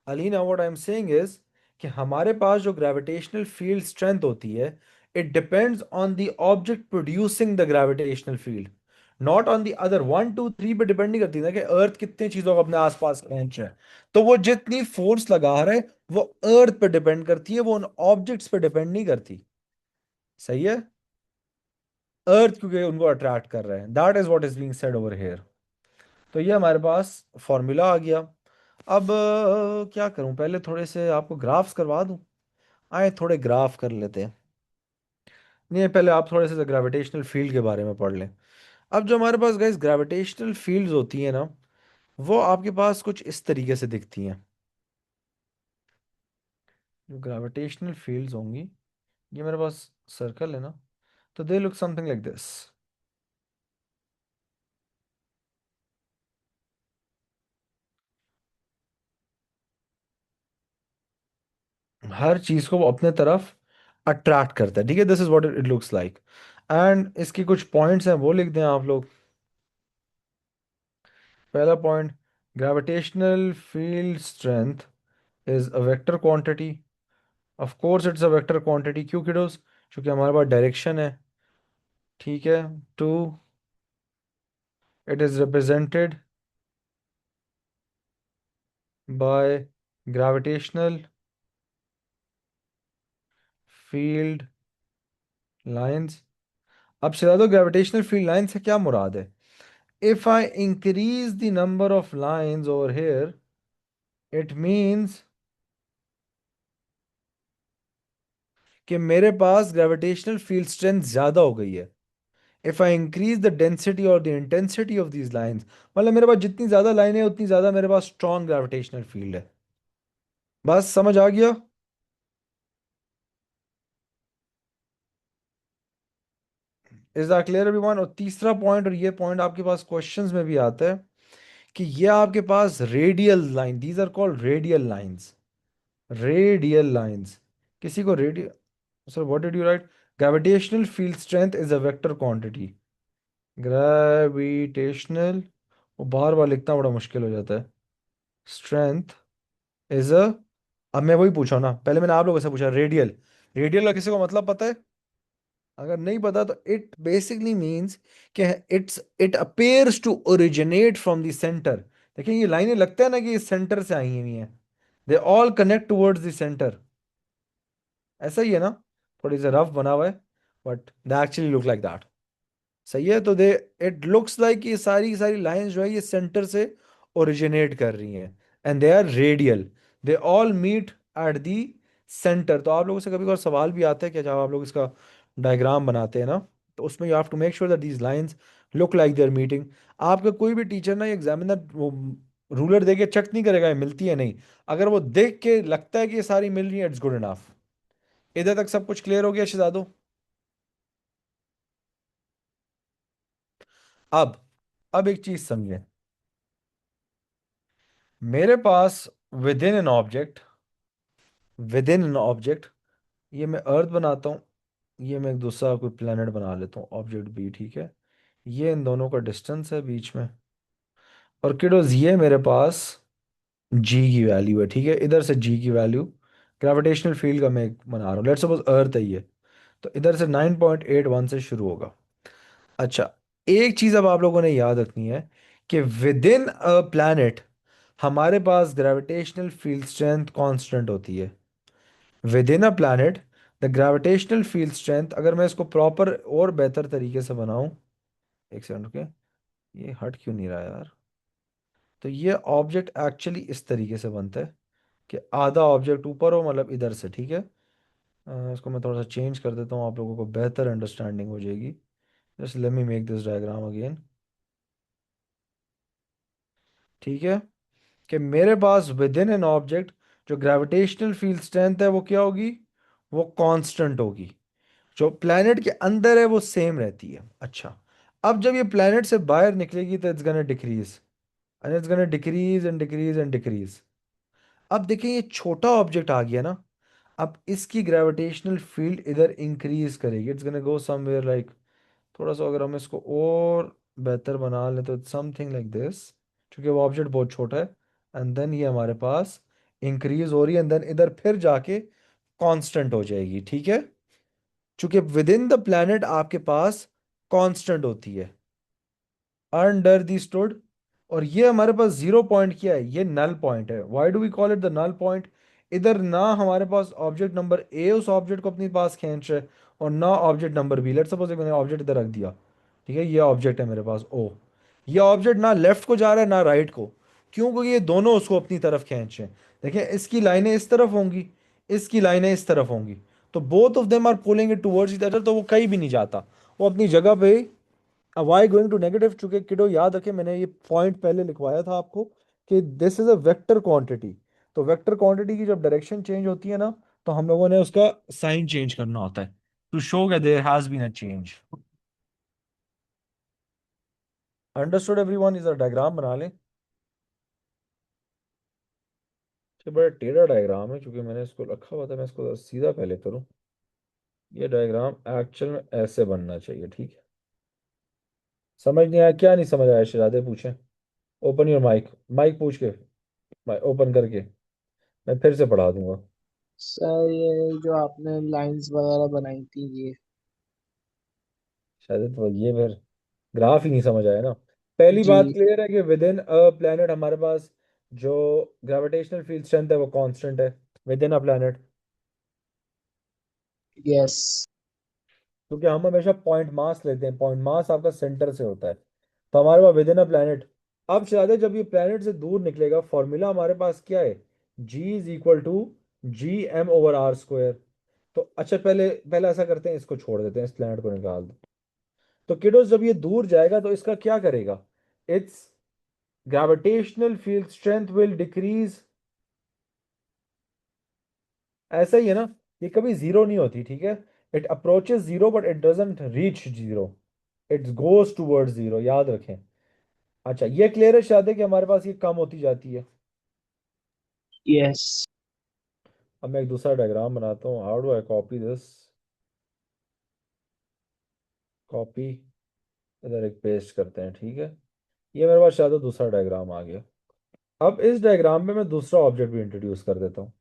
Alina, what I am saying is कि हमारे पास जो ग्रेविटेशनल फील्ड स्ट्रेंथ होती है, it depends on the object producing the gravitational field, not on the other. 1 2 3 पे डिपेंड नहीं करती ना कि अर्थ कितने चीजों को अपने आसपास खींच रहा है। तो वो जितनी फोर्स लगा रहा है, वो अर्थ पे डिपेंड करती है, वो उन ऑब्जेक्ट्स पे डिपेंड नहीं करती। सही है? अर्थ क्योंकि उनको अट्रैक्ट कर रहा है, that is what is being said over here. तो ये हमारे पास फॉर्मूला आ गया। अब क्या करूं, पहले थोड़े से आपको ग्राफ्स करवा दूं? आए थोड़े ग्राफ कर लेते हैं। नहीं, पहले आप थोड़े से ग्रेविटेशनल फील्ड के बारे में पढ़ लें। अब जो हमारे पास गाइस ग्रेविटेशनल फील्ड्स होती हैं ना, वो आपके पास कुछ इस तरीके से दिखती हैं। जो ग्रेविटेशनल फील्ड्स होंगी, ये मेरे पास सर्कल है ना, तो they look something like this. हर चीज को वो अपने तरफ अट्रैक्ट करता है, ठीक है? This is what it looks like. And इसकी कुछ पॉइंट्स हैं, वो लिख दें आप लोग। पहला point, gravitational field strength is a vector quantity. Of course it's a vector quantity, क्यों किडोस? क्योंकि हमारे पास डायरेक्शन है, ठीक है। Two, it is represented by gravitational field lines. अब चला दो, ग्रेविटेशनल फील्ड लाइन से क्या मुराद है? If I increase the number of lines over here, it means कि मेरे पास ग्रेविटेशनल फील्ड स्ट्रेंथ ज्यादा हो गई है। If I increase the density और the intensity of these lines, मतलब मेरे पास जितनी ज्यादा लाइनें उतनी ज्यादा मेरे पास स्ट्रॉन्ग ग्रेविटेशनल फील्ड है। बस समझ आ गया? Is that clear everyone? और तीसरा पॉइंट, और ये पॉइंट आपके पास क्वेश्चंस में भी आता है, कि ये आपके पास radial line, these are called radial lines. Radial lines, किसी को radial, sir what did you write? Gravitational field strength is a vector quantity. Gravitational, वो बार बार लिखना बड़ा मुश्किल हो जाता है। स्ट्रेंथ इज अ, अब मैं वही पूछा ना, पहले मैंने आप लोगों से पूछा रेडियल। रेडियल का किसी को मतलब पता है? अगर नहीं पता तो इट बेसिकली मींस कि it appears to originate from the center. देखिए ये लाइनें लगता है ना कि इस सेंटर से आई हुई हैं, they all connect towards the centre. ऐसा ही है ना? थोड़ी सी रफ बना हुआ है, but they actually look like that. सही है? तो दे, इट लुक्स लाइक ये सारी की सारी लाइंस जो है, ये सेंटर से ओरिजिनेट कर रही हैं, and they are radial. They all meet at the center. तो आप लोगों से कभी कभार सवाल भी आता है कि जब आप लोग इसका डायग्राम बनाते हैं ना, तो उसमें you have to make sure that these lines look like they are meeting. आपका कोई भी टीचर ना, एग्जामिनर, वो रूलर दे के चेक नहीं करेगा ये मिलती है नहीं। अगर वो देख के लगता है कि ये सारी मिल रही है, इट्स गुड इनफ। इधर तक सब कुछ क्लियर हो गया शहजादों? अब अब एक चीज समझे। मेरे पास with in an object, with in an object ये मैं अर्थ बनाता हूँ, ये मैं एक दूसरा कोई प्लेनेट बना लेता हूँ, ऑब्जेक्ट बी, ठीक है। ये इन दोनों का डिस्टेंस है बीच में। और किडोज ये मेरे पास जी की वैल्यू है, ठीक है। इधर से जी की वैल्यू ग्रेविटेशनल फील्ड का मैं एक बना रहा हूँ, लेट्स सपोज अर्थ है ये। तो इधर से 9.81 से शुरू होगा। अच्छा, एक चीज अब आप लोगों ने याद रखनी है कि विद इन अ प्लैनेट हमारे पास ग्रेविटेशनल फील्ड स्ट्रेंथ कांस्टेंट होती है। With in a planet the gravitational field strength, अगर मैं इसको प्रॉपर और बेहतर तरीके से बनाऊं, एक सेकंड रुके, ये हट क्यों नहीं रहा यार। तो ये ऑब्जेक्ट एक्चुअली इस तरीके से बनता है कि आधा ऑब्जेक्ट ऊपर हो, मतलब इधर से, ठीक है। इसको मैं थोड़ा सा चेंज कर देता हूँ, आप लोगों को बेहतर अंडरस्टैंडिंग हो जाएगी। Just let me make this diagram again, ठीक है। कि मेरे पास विद इन एन ऑब्जेक्ट जो ग्रेविटेशनल फील्ड स्ट्रेंथ है वो क्या होगी, वो कांस्टेंट होगी। जो प्लेनेट के अंदर है वो सेम रहती है। अच्छा, अब जब ये प्लेनेट से बाहर निकलेगी तो it's gonna decrease, and it's gonna decrease and decrease and decrease. अब देखिए ये छोटा ऑब्जेक्ट आ गया ना, अब इसकी ग्रेविटेशनल फील्ड इधर इंक्रीज करेगी, it's gonna go somewhere like, थोड़ा सा अगर हम इसको और बेहतर बना लें तो इट्स समथिंग लाइक दिस, क्योंकि वो ऑब्जेक्ट बहुत छोटा है। एंड देन ये हमारे पास इंक्रीज हो रही है, एंड देन इधर फिर जाके कांस्टेंट हो जाएगी, ठीक है। चूंकि विद इन द प्लैनेट आपके पास कांस्टेंट होती है, अंडर दी स्टूड। और ये हमारे पास जीरो पॉइंट क्या है, ये नल पॉइंट है। Why do we call it the null point. इधर ना हमारे पास ऑब्जेक्ट नंबर ए उस ऑब्जेक्ट को अपने पास खींच रहा है, और ना object number B. Let's suppose मैंने ऑब्जेक्ट इधर रख दिया, ठीक है, ये ऑब्जेक्ट है मेरे पास ओ। ये ऑब्जेक्ट ना लेफ्ट को जा रहा है ना राइट को, क्यों, क्योंकि ये दोनों उसको अपनी तरफ खींच रहे हैं। देखिए इसकी लाइनें इस तरफ होंगी, इसकी लाइनें इस तरफ होंगी, तो both of them are pulling it towards each other, तो वो कहीं भी नहीं जाता, वो अपनी जगह पे। अब वाई गोइंग टू नेगेटिव, चूंकि किडो याद रखे मैंने ये पॉइंट पहले लिखवाया था आपको कि this is a vector quantity. तो वेक्टर क्वांटिटी की जब डायरेक्शन चेंज होती है ना, तो हम लोगों ने उसका साइन चेंज करना होता है to show that there has been a change. Understood everyone, is a diagram बना लें। ये बड़ा टेढ़ा डायग्राम है, क्योंकि मैंने इसको रखा हुआ था, मैं इसको सीधा पहले करूँ। ये डायग्राम एक्चुअल में ऐसे बनना चाहिए, ठीक है। समझ नहीं आया, क्या नहीं समझ आया शहजादे पूछें। ओपन योर माइक, माइक पूछ के, ओपन करके मैं फिर से पढ़ा दूंगा। सर ये जो आपने लाइंस वगैरह बनाई थी ये। शायद तो ये फिर ग्राफ ही नहीं समझ आया ना। पहली बात जी। क्लियर है कि विद इन अ प्लेनेट हमारे पास जो ग्रेविटेशनल फील्ड स्ट्रेंथ है वो कांस्टेंट है with in a planet, yes. क्योंकि हम हमेशा पॉइंट मास लेते हैं, पॉइंट मास आपका सेंटर से होता है। तो हमारे पास विद इन अ प्लेनेट, अब शायद जब ये प्लेनेट से दूर निकलेगा, फॉर्मूला हमारे पास क्या है, G is equal to G M over R square. तो अच्छा, पहले पहले ऐसा करते हैं, इसको छोड़ देते हैं, इस प्लेनेट को निकाल दो। तो किडोस जब ये दूर जाएगा तो इसका क्या करेगा, it's gravitational field strength will decrease. ऐसा ही है ना, ये कभी जीरो नहीं होती, ठीक है। It approaches zero but it doesn't reach zero, it goes towards zero, याद रखें। अच्छा, ये क्लियर है शायद है कि हमारे पास ये कम होती जाती है। यस। अब मैं एक दूसरा डायग्राम बनाता हूँ, how do I copy this, copy, इधर एक पेस्ट करते हैं, ठीक है। ये मेरे पास शायद दूसरा डायग्राम आ गया। अब इस डायग्राम में मैं दूसरा ऑब्जेक्ट भी इंट्रोड्यूस कर देता हूँ,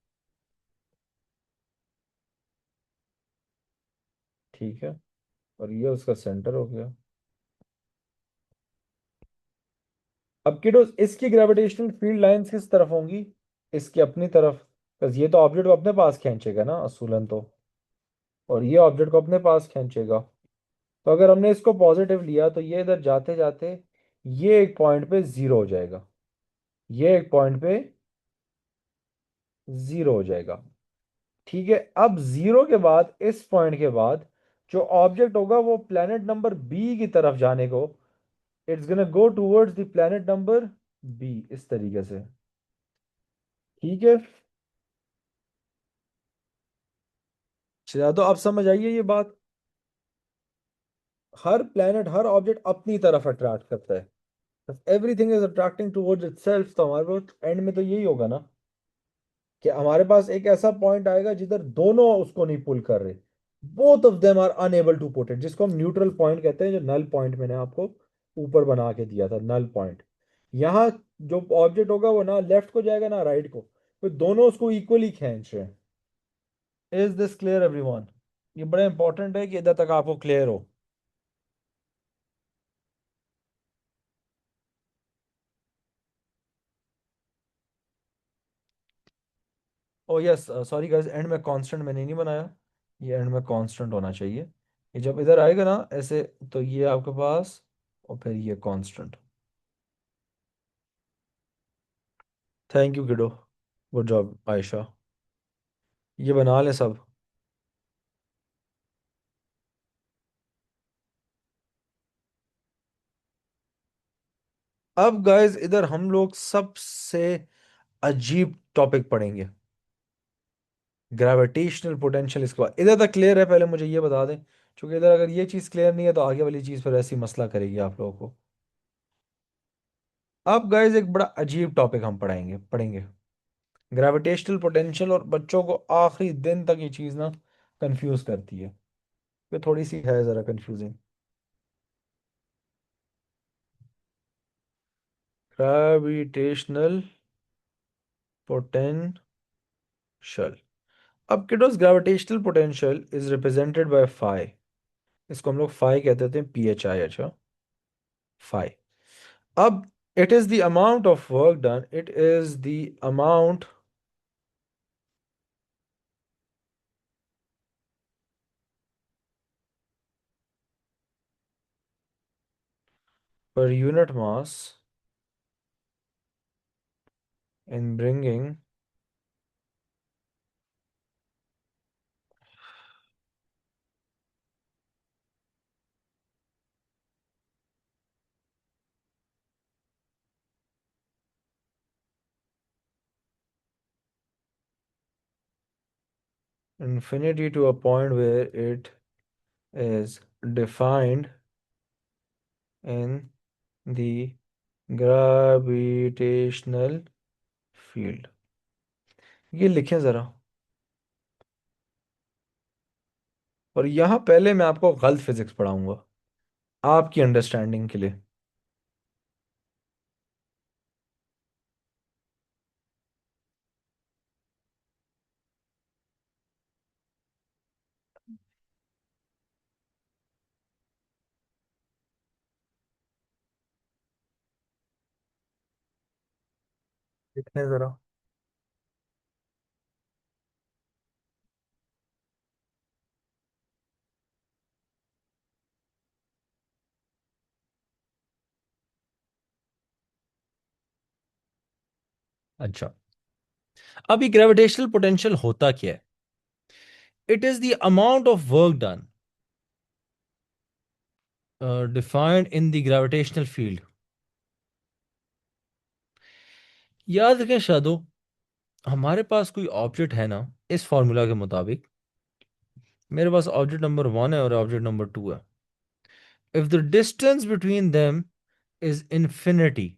ठीक है। और ये उसका सेंटर हो गया। अब किडो इसकी ग्रेविटेशनल फील्ड लाइंस किस तरफ होंगी, इसकी अपनी तरफ, बस ये तो ऑब्जेक्ट को अपने पास खींचेगा ना असूलन तो, और ये ऑब्जेक्ट को अपने पास खींचेगा। तो अगर हमने इसको पॉजिटिव लिया तो ये इधर जाते जाते ये एक पॉइंट पे जीरो हो जाएगा, ये एक पॉइंट पे जीरो हो जाएगा, ठीक है। अब जीरो के बाद, इस पॉइंट के बाद जो ऑब्जेक्ट होगा वो प्लेनेट नंबर बी की तरफ जाने को, it's gonna go towards the planet number B, इस तरीके से, ठीक है। चलो तो अब समझ आइए ये बात, हर प्लेनेट हर ऑब्जेक्ट अपनी तरफ अट्रैक्ट करता है, everything is attracting towards itself, तो हमारे पास एंड में तो यही होगा ना। कि हमारे पास एक ऐसा पॉइंट आएगा जिधर दोनों उसको नहीं पुल कर रहे, both of them are unable to put it, जिसको हम न्यूट्रल पॉइंट कहते हैं, जो नल पॉइंट मैंने आपको ऊपर बना के दिया था, नल पॉइंट। यहाँ जो ऑब्जेक्ट होगा वो ना लेफ्ट को जाएगा ना राइट को, तो दोनों उसको इक्वली खींच रहे हैं। Is this clear everyone? ये बड़ा इंपॉर्टेंट है कि इधर तक आपको क्लियर हो। ओ यस, सॉरी गाइस, एंड में कांस्टेंट मैंने नहीं बनाया, ये एंड में कांस्टेंट होना चाहिए। ये जब इधर आएगा ना ऐसे, तो ये आपके पास, और फिर ये कांस्टेंट। थैंक यू किडो, गुड जॉब आयशा। ये बना ले सब। अब गाइस इधर हम लोग सबसे अजीब टॉपिक पढ़ेंगे, ग्रेविटेशनल पोटेंशियल। इसके बाद इधर तक क्लियर है? पहले मुझे ये बता दें, क्योंकि इधर अगर ये चीज़ क्लियर नहीं है तो आगे वाली चीज़ फिर ऐसी मसला करेगी आप लोगों को। अब गाइस एक बड़ा अजीब टॉपिक हम पढ़ेंगे ग्रेविटेशनल पोटेंशियल, और बच्चों को आखिरी दिन तक ये चीज़ ना कंफ्यूज करती है। ये थोड़ी सी है ज़रा कंफ्यूजिंग। Gravitational potential. अब किडोस gravitational potential is represented by phi. इसको हम लोग फाई कहते थे, PHI, अच्छा, फाई। अब it is the amount of work done, it is the amount per unit mass in bringing infinity to a point where it is defined in the gravitational field। ये लिखें जरा। और यहां पहले मैं आपको गलत फिजिक्स पढ़ाऊंगा आपकी अंडरस्टैंडिंग के लिए। लिखने जरा। अच्छा, अब ये ग्रेविटेशनल पोटेंशियल होता क्या है? It is the amount of work done defined in the gravitational field. याद रखें शादो, हमारे पास कोई ऑब्जेक्ट है ना, इस फॉर्मूला के मुताबिक मेरे पास ऑब्जेक्ट नंबर 1 है और ऑब्जेक्ट नंबर 2 है। If the distance between them is infinity,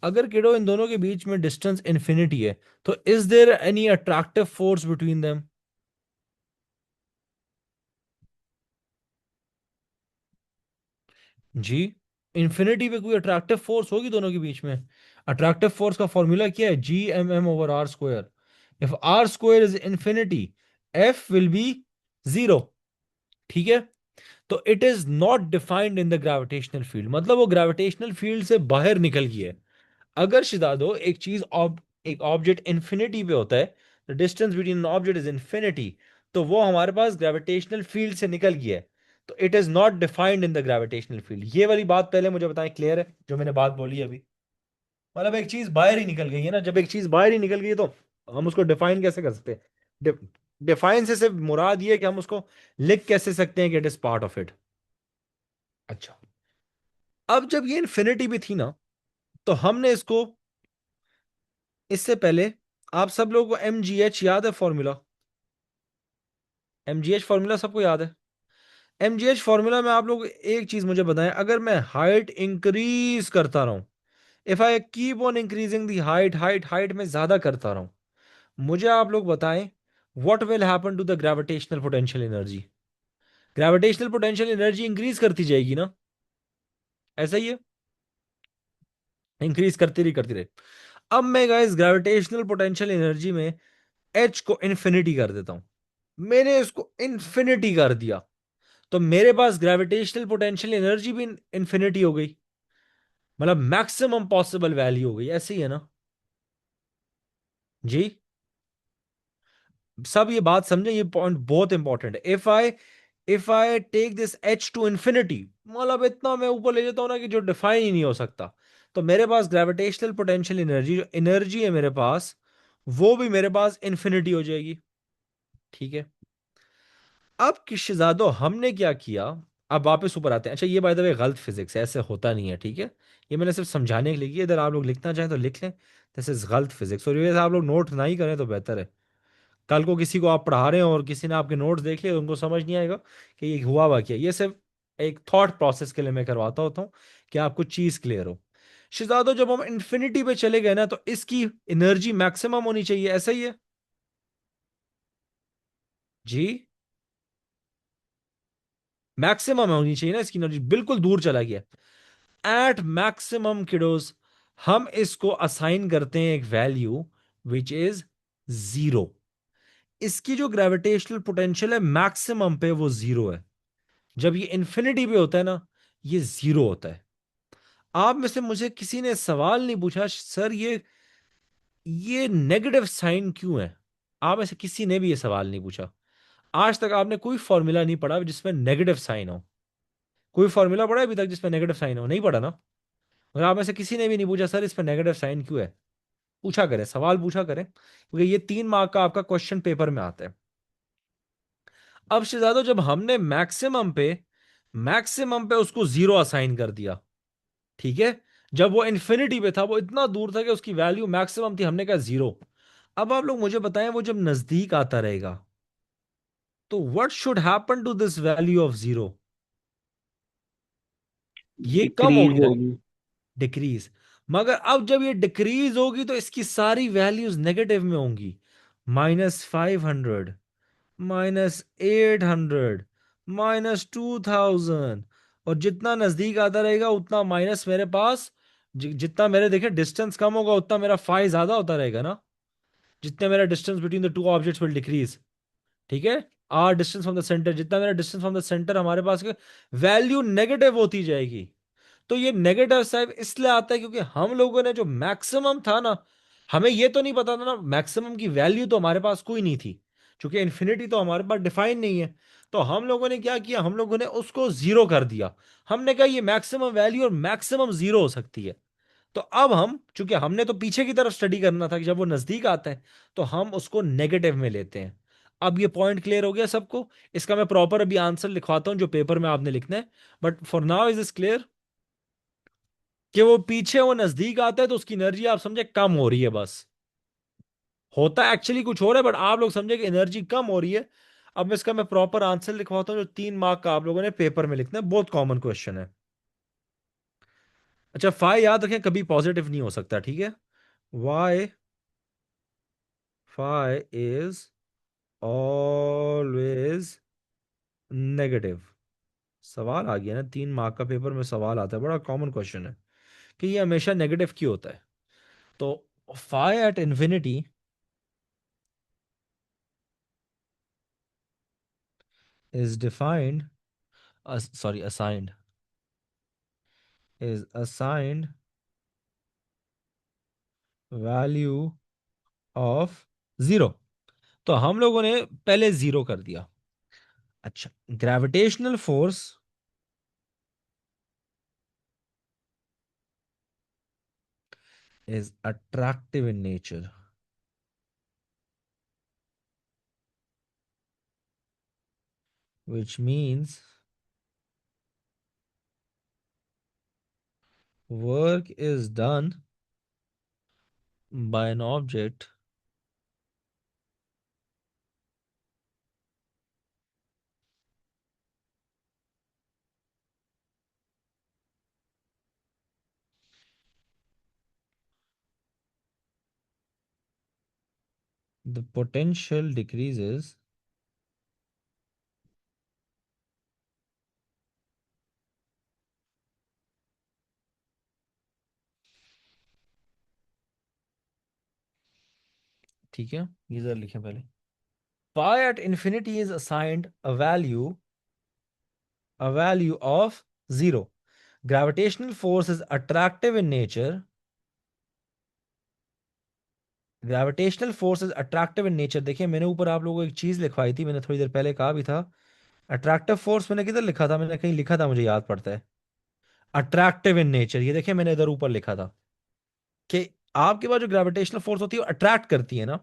अगर किडो इन दोनों के बीच में डिस्टेंस इन्फिनिटी है, तो is there any attractive force between them? जी, इन्फिनिटी पे कोई अट्रैक्टिव फोर्स होगी दोनों के बीच में। अट्रैक्टिव फोर्स का फॉर्मूला क्या है? GMM/R²। If R² is infinity, F will be 0। ठीक है, तो it is not defined in the gravitational field, मतलब वो ग्रेविटेशनल फील्ड से बाहर निकल गई है। अगर शिदा दो एक चीज एक ऑब्जेक्ट इन्फिनिटी पे होता है, the distance between object is infinity, तो वो हमारे पास ग्रेविटेशनल फील्ड से निकल गया है, तो it is not defined in the gravitational field. ये वाली बात पहले मुझे बताएं, क्लियर है जो मैंने बात बोली अभी? मतलब एक चीज बाहर ही निकल गई है ना, जब एक चीज बाहर ही निकल गई है तो हम उसको डिफाइन कैसे कर सकते हैं? डिफाइन से सिर्फ मुराद ये है कि हम उसको लिख कैसे सकते हैं कि it is part of it. अच्छा, अब जब ये इन्फिनिटी भी थी ना, तो हमने इसको, इससे पहले आप सब लोगों को MGH याद है फॉर्मूला? MGH फॉर्मूला सबको याद है? MGH फॉर्मूला में आप लोग एक चीज मुझे बताएं, अगर मैं हाइट इंक्रीज करता रहूं, if I keep on increasing the height, height height में ज्यादा करता रहूं, मुझे आप लोग बताएं, what will happen to the gravitational potential energy. Gravitational potential energy increase करती जाएगी ना, ऐसा ही है, इंक्रीज करती रहे। अब मैं गाइस ग्रेविटेशनल पोटेंशियल एनर्जी में एच को इन्फिनिटी कर देता हूं। मैंने इसको इन्फिनिटी कर दिया, तो मेरे पास ग्रेविटेशनल पोटेंशियल एनर्जी भी इन्फिनिटी हो गई, मतलब मैक्सिमम पॉसिबल वैल्यू हो गई, ऐसे ही है ना जी। सब ये बात समझे, ये पॉइंट बहुत इंपॉर्टेंट है। If I take this H to infinity, मतलब इतना मैं ऊपर ले जाता हूं ना कि जो डिफाइन ही नहीं हो सकता, तो मेरे पास ग्रेविटेशनल पोटेंशियल एनर्जी, जो एनर्जी है मेरे पास, वो भी मेरे पास इन्फिनिटी हो जाएगी। ठीक है। अब कि शहजादो हमने क्या किया, अब वापस ऊपर आते हैं। अच्छा, ये बाय द वे गलत फिजिक्स है, ऐसे होता नहीं है, ठीक है। ये मैंने सिर्फ समझाने के लिए किया, इधर आप लोग लिखना चाहें तो लिख लें, दिस इज गलत फिजिक्स। और ये आप लोग नोट ना ही करें तो बेहतर है। कल को किसी को आप पढ़ा रहे हो और किसी ने आपके नोट्स देख लिए, उनको समझ नहीं आएगा कि ये हुआ क्या। ये सिर्फ एक थॉट प्रोसेस के लिए मैं करवाता होता हूँ कि आपको चीज क्लियर हो। शहजादो जब हम इन्फिनिटी पे चले गए ना, तो इसकी एनर्जी मैक्सिमम होनी चाहिए, ऐसा ही है जी। मैक्सिमम होनी चाहिए ना इसकी एनर्जी, बिल्कुल दूर चला गया एट मैक्सिमम किडोज। हम इसको असाइन करते हैं एक वैल्यू विच इज जीरो। इसकी जो ग्रेविटेशनल पोटेंशियल है मैक्सिमम पे, वो जीरो है। जब ये इन्फिनिटी पे होता है ना, ये जीरो होता है। आप में से मुझे किसी ने सवाल नहीं पूछा, सर ये नेगेटिव साइन क्यों है। आप में से किसी ने भी ये सवाल नहीं पूछा। आज तक आपने कोई फॉर्मूला नहीं पढ़ा जिसमें नेगेटिव साइन हो। कोई फॉर्मूला पढ़ा है अभी तक जिसमें नेगेटिव साइन हो? नहीं पढ़ा ना। और आप में से किसी ने भी नहीं पूछा सर इसमें नेगेटिव साइन क्यों है। पूछा करें, सवाल पूछा करें, क्योंकि ये 3 मार्क का आपका क्वेश्चन पेपर में आता है। अब शहजादो जब हमने मैक्सिमम पे उसको जीरो असाइन कर दिया, ठीक है। जब वो इन्फिनिटी पे था, वो इतना दूर था कि उसकी वैल्यू मैक्सिमम थी, हमने कहा जीरो। अब आप लोग मुझे बताएं, वो जब नजदीक आता रहेगा तो what should happen to this value of zero. ये कम डिक्रीज होगी ना, होगी। डिक्रीज। मगर अब जब ये डिक्रीज होगी तो इसकी सारी वैल्यूज नेगेटिव में होंगी। -500, -800, -2000। और जितना नजदीक आता रहेगा उतना माइनस मेरे पास, जितना मेरे देखे डिस्टेंस कम होगा उतना मेरा फाई ज्यादा होता रहेगा ना। जितने मेरा distance between the two objects will decrease, ठीक है। R distance from the center, जितना मेरा डिस्टेंस फ्रॉम द सेंटर हमारे पास वैल्यू नेगेटिव होती जाएगी। तो ये नेगेटिव साइड इसलिए आता है क्योंकि हम लोगों ने जो मैक्सिमम था ना, हमें ये तो नहीं पता था ना, मैक्सिमम की वैल्यू तो हमारे पास कोई नहीं थी, क्योंकि इन्फिनिटी तो हमारे पास डिफाइन नहीं है। तो हम लोगों ने क्या किया, हम लोगों ने उसको जीरो कर दिया। हमने कहा ये मैक्सिमम वैल्यू और मैक्सिमम जीरो हो सकती है। तो अब हम, चूंकि हमने तो पीछे की तरफ स्टडी करना था कि जब वो नजदीक आता है तो हम उसको नेगेटिव में लेते हैं। अब ये पॉइंट क्लियर हो गया सबको। इसका मैं प्रॉपर अभी आंसर लिखवाता हूं जो पेपर में आपने लिखना है, but for now is this clear कि वो पीछे, वो नजदीक आता है तो उसकी एनर्जी आप समझे कम हो रही है बस। होता एक्चुअली कुछ और है, बट आप लोग समझे कि एनर्जी कम हो रही है। अब इसका मैं प्रॉपर आंसर लिखवाता हूं जो 3 मार्क का आप लोगों ने पेपर में लिखना है, बहुत कॉमन क्वेश्चन है। अच्छा, फाई याद रखें कभी पॉजिटिव नहीं हो सकता, ठीक है। Why phi is always negative. सवाल आ गया ना, 3 मार्क का पेपर में सवाल आता है, बड़ा कॉमन क्वेश्चन है कि ये हमेशा नेगेटिव क्यों होता है। तो phi at infinity is defined, sorry, assigned value of zero. तो हम लोगों ने पहले जीरो कर दिया। अच्छा, gravitational force is attractive in nature, which means work is done by an object the potential decreases ठीक है, ये जरा लिखें पहले। Pi at infinity is assigned a value of 0. Gravitational force is attractive in nature. Gravitational force is attractive in nature. देखिए मैंने ऊपर आप लोगों को एक चीज लिखवाई थी, मैंने थोड़ी देर पहले कहा भी था। अट्रैक्टिव फोर्स मैंने किधर लिखा था, मैंने कहीं लिखा था, मुझे याद पड़ता है। अट्रैक्टिव इन नेचर, ये देखिए मैंने इधर ऊपर लिखा था कि आपके पास जो ग्रेविटेशनल फोर्स होती है वो अट्रैक्ट करती है ना,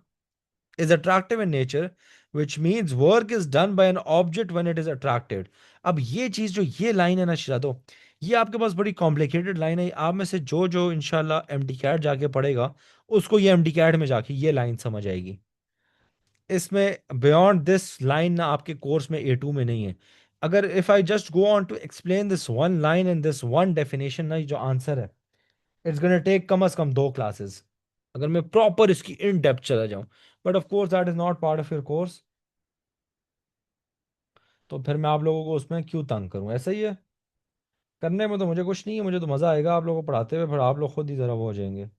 is attractive in nature, which means work is done by an object when it is attracted। अब ये चीज जो ये लाइन है ना शिरादो, ये आपके पास बड़ी कॉम्प्लिकेटेड लाइन है। आप में से जो जो इंशाल्लाह एमडी कैट जाके पढ़ेगा उसको ये एमडी कैट में जाके ये लाइन समझ आएगी। इसमें बियॉन्ड दिस लाइन ना आपके कोर्स में A2 में नहीं है। अगर if I just go on to explain this one line and this one definition ना, ये जो आंसर है इट्स गोना टेक कम अज कम 2 क्लासेस, अगर मैं प्रॉपर इसकी इन डेप्थ चला जाऊं। But of course that is not part of your course, तो फिर मैं आप लोगों को उसमें क्यों तंग करूं, ऐसा ही है। करने में तो मुझे कुछ नहीं है, मुझे तो मजा आएगा आप लोगों को पढ़ाते हुए, फिर आप लोग खुद ही जरा वो हो जाएंगे।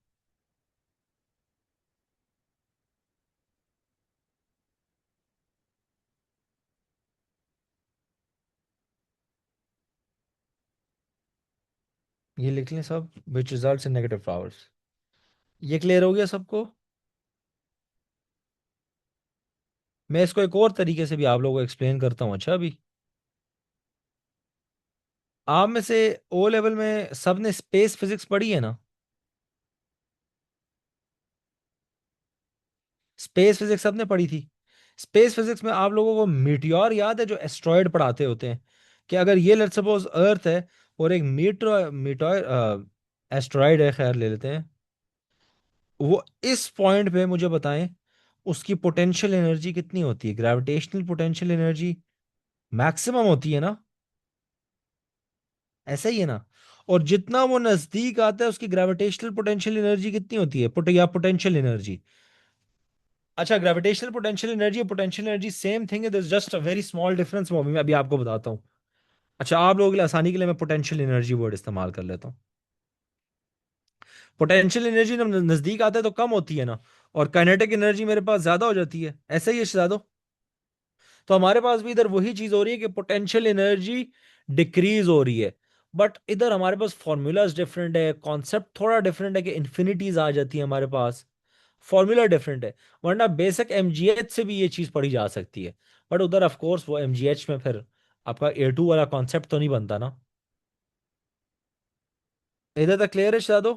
ये लिख लें सब, which results in negative powers. ये क्लियर हो गया सबको। मैं इसको एक और तरीके से भी आप लोगों को एक्सप्लेन करता हूँ। अच्छा अभी आप में से ओ लेवल में सब ने स्पेस फिजिक्स पढ़ी है ना? स्पेस फिजिक्स सबने पढ़ी थी। स्पेस फिजिक्स में आप लोगों को मीटियोर याद है, जो एस्ट्रॉयड पढ़ाते होते हैं, कि अगर ये लेट्स सपोज अर्थ है और एक मीटो एस्ट्रॉयड है, खैर ले लेते हैं, वो इस पॉइंट पे मुझे बताएं उसकी पोटेंशियल एनर्जी कितनी होती है? ग्रेविटेशनल पोटेंशियल एनर्जी मैक्सिमम होती है ना, ऐसा ही है ना? और जितना वो नजदीक आता है उसकी ग्रेविटेशनल पोटेंशियल एनर्जी कितनी होती है, या पोटेंशियल एनर्जी। अच्छा, ग्रेविटेशनल पोटेंशियल एनर्जी और पोटेंशियल एनर्जी सेम थिंग है, this just a very small difference, वो भी मैं अभी आपको बताता हूँ। अच्छा, आप लोगों के लिए आसानी के लिए मैं पोटेंशियल एनर्जी वर्ड इस्तेमाल कर लेता हूँ। पोटेंशियल एनर्जी जब नजदीक आता है तो कम होती है ना, और काइनेटिक एनर्जी मेरे पास ज्यादा हो जाती है, ऐसा ही है शहजादो। तो हमारे पास भी इधर वही चीज हो रही है कि पोटेंशियल एनर्जी डिक्रीज हो रही है। बट इधर हमारे पास फॉर्मूलाज डिफरेंट है, कॉन्सेप्ट थोड़ा डिफरेंट है कि इन्फिनिटीज आ जाती है हमारे पास, फॉर्मूला डिफरेंट है। वरना बेसिक एमजीएच से भी ये चीज पढ़ी जा सकती है। बट उधर ऑफ कोर्स वो एमजीएच में फिर आपका A2 वाला कॉन्सेप्ट तो नहीं बनता ना। इधर तक क्लियर है शादो?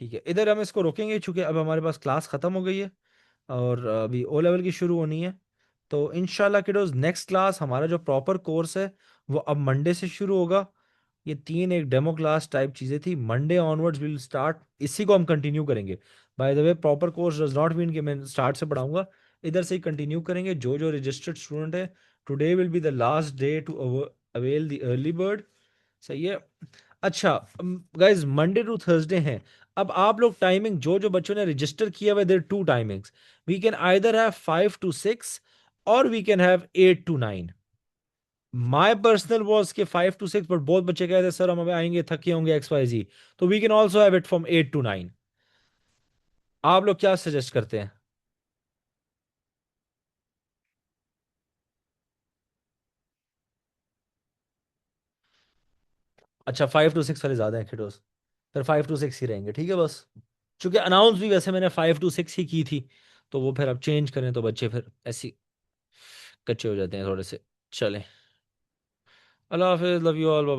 ठीक है, इधर हम इसको रोकेंगे क्योंकि अब हमारे पास क्लास खत्म हो गई है और अभी ओ लेवल की शुरू होनी है। तो इनशाला किडोज नेक्स्ट क्लास हमारा जो प्रॉपर कोर्स है वो अब मंडे से शुरू होगा। ये तीन एक डेमो क्लास टाइप चीजें थी, मंडे ऑनवर्ड्स विल स्टार्ट, इसी को हम कंटिन्यू करेंगे। Bye the way proper course does not mean कि मैं स्टार्ट से पढ़ाऊंगा, इधर से ही कंटिन्यू करेंगे। जो जो रजिस्टर्ड स्टूडेंट है, today will be the last day to avail the early bird. सही है। अच्छा गाइज, मंडे टू थर्सडे हैं। अब आप लोग टाइमिंग, जो जो बच्चों ने रजिस्टर किया हुआ, there two timings. We can either have 5 to 6 और we can have 8 to 9। My personal was के 5 to 6, बट बहुत बच्चे कहते हैं सर हम अभी आएंगे थके होंगे XYZ, तो we can also have it from 8 to 9। आप लोग क्या सजेस्ट करते हैं? अच्छा, 5 to 6 वाले ज्यादा हैं खिडोस, फिर 5 to 6 ही रहेंगे, ठीक है बस। चूंकि अनाउंस भी वैसे मैंने 5 to 6 ही की थी, तो वो फिर अब चेंज करें तो बच्चे फिर ऐसी कच्चे हो जाते हैं थोड़े से। चलें, अल्लाह हाफिज, लव यू ऑल, बाय।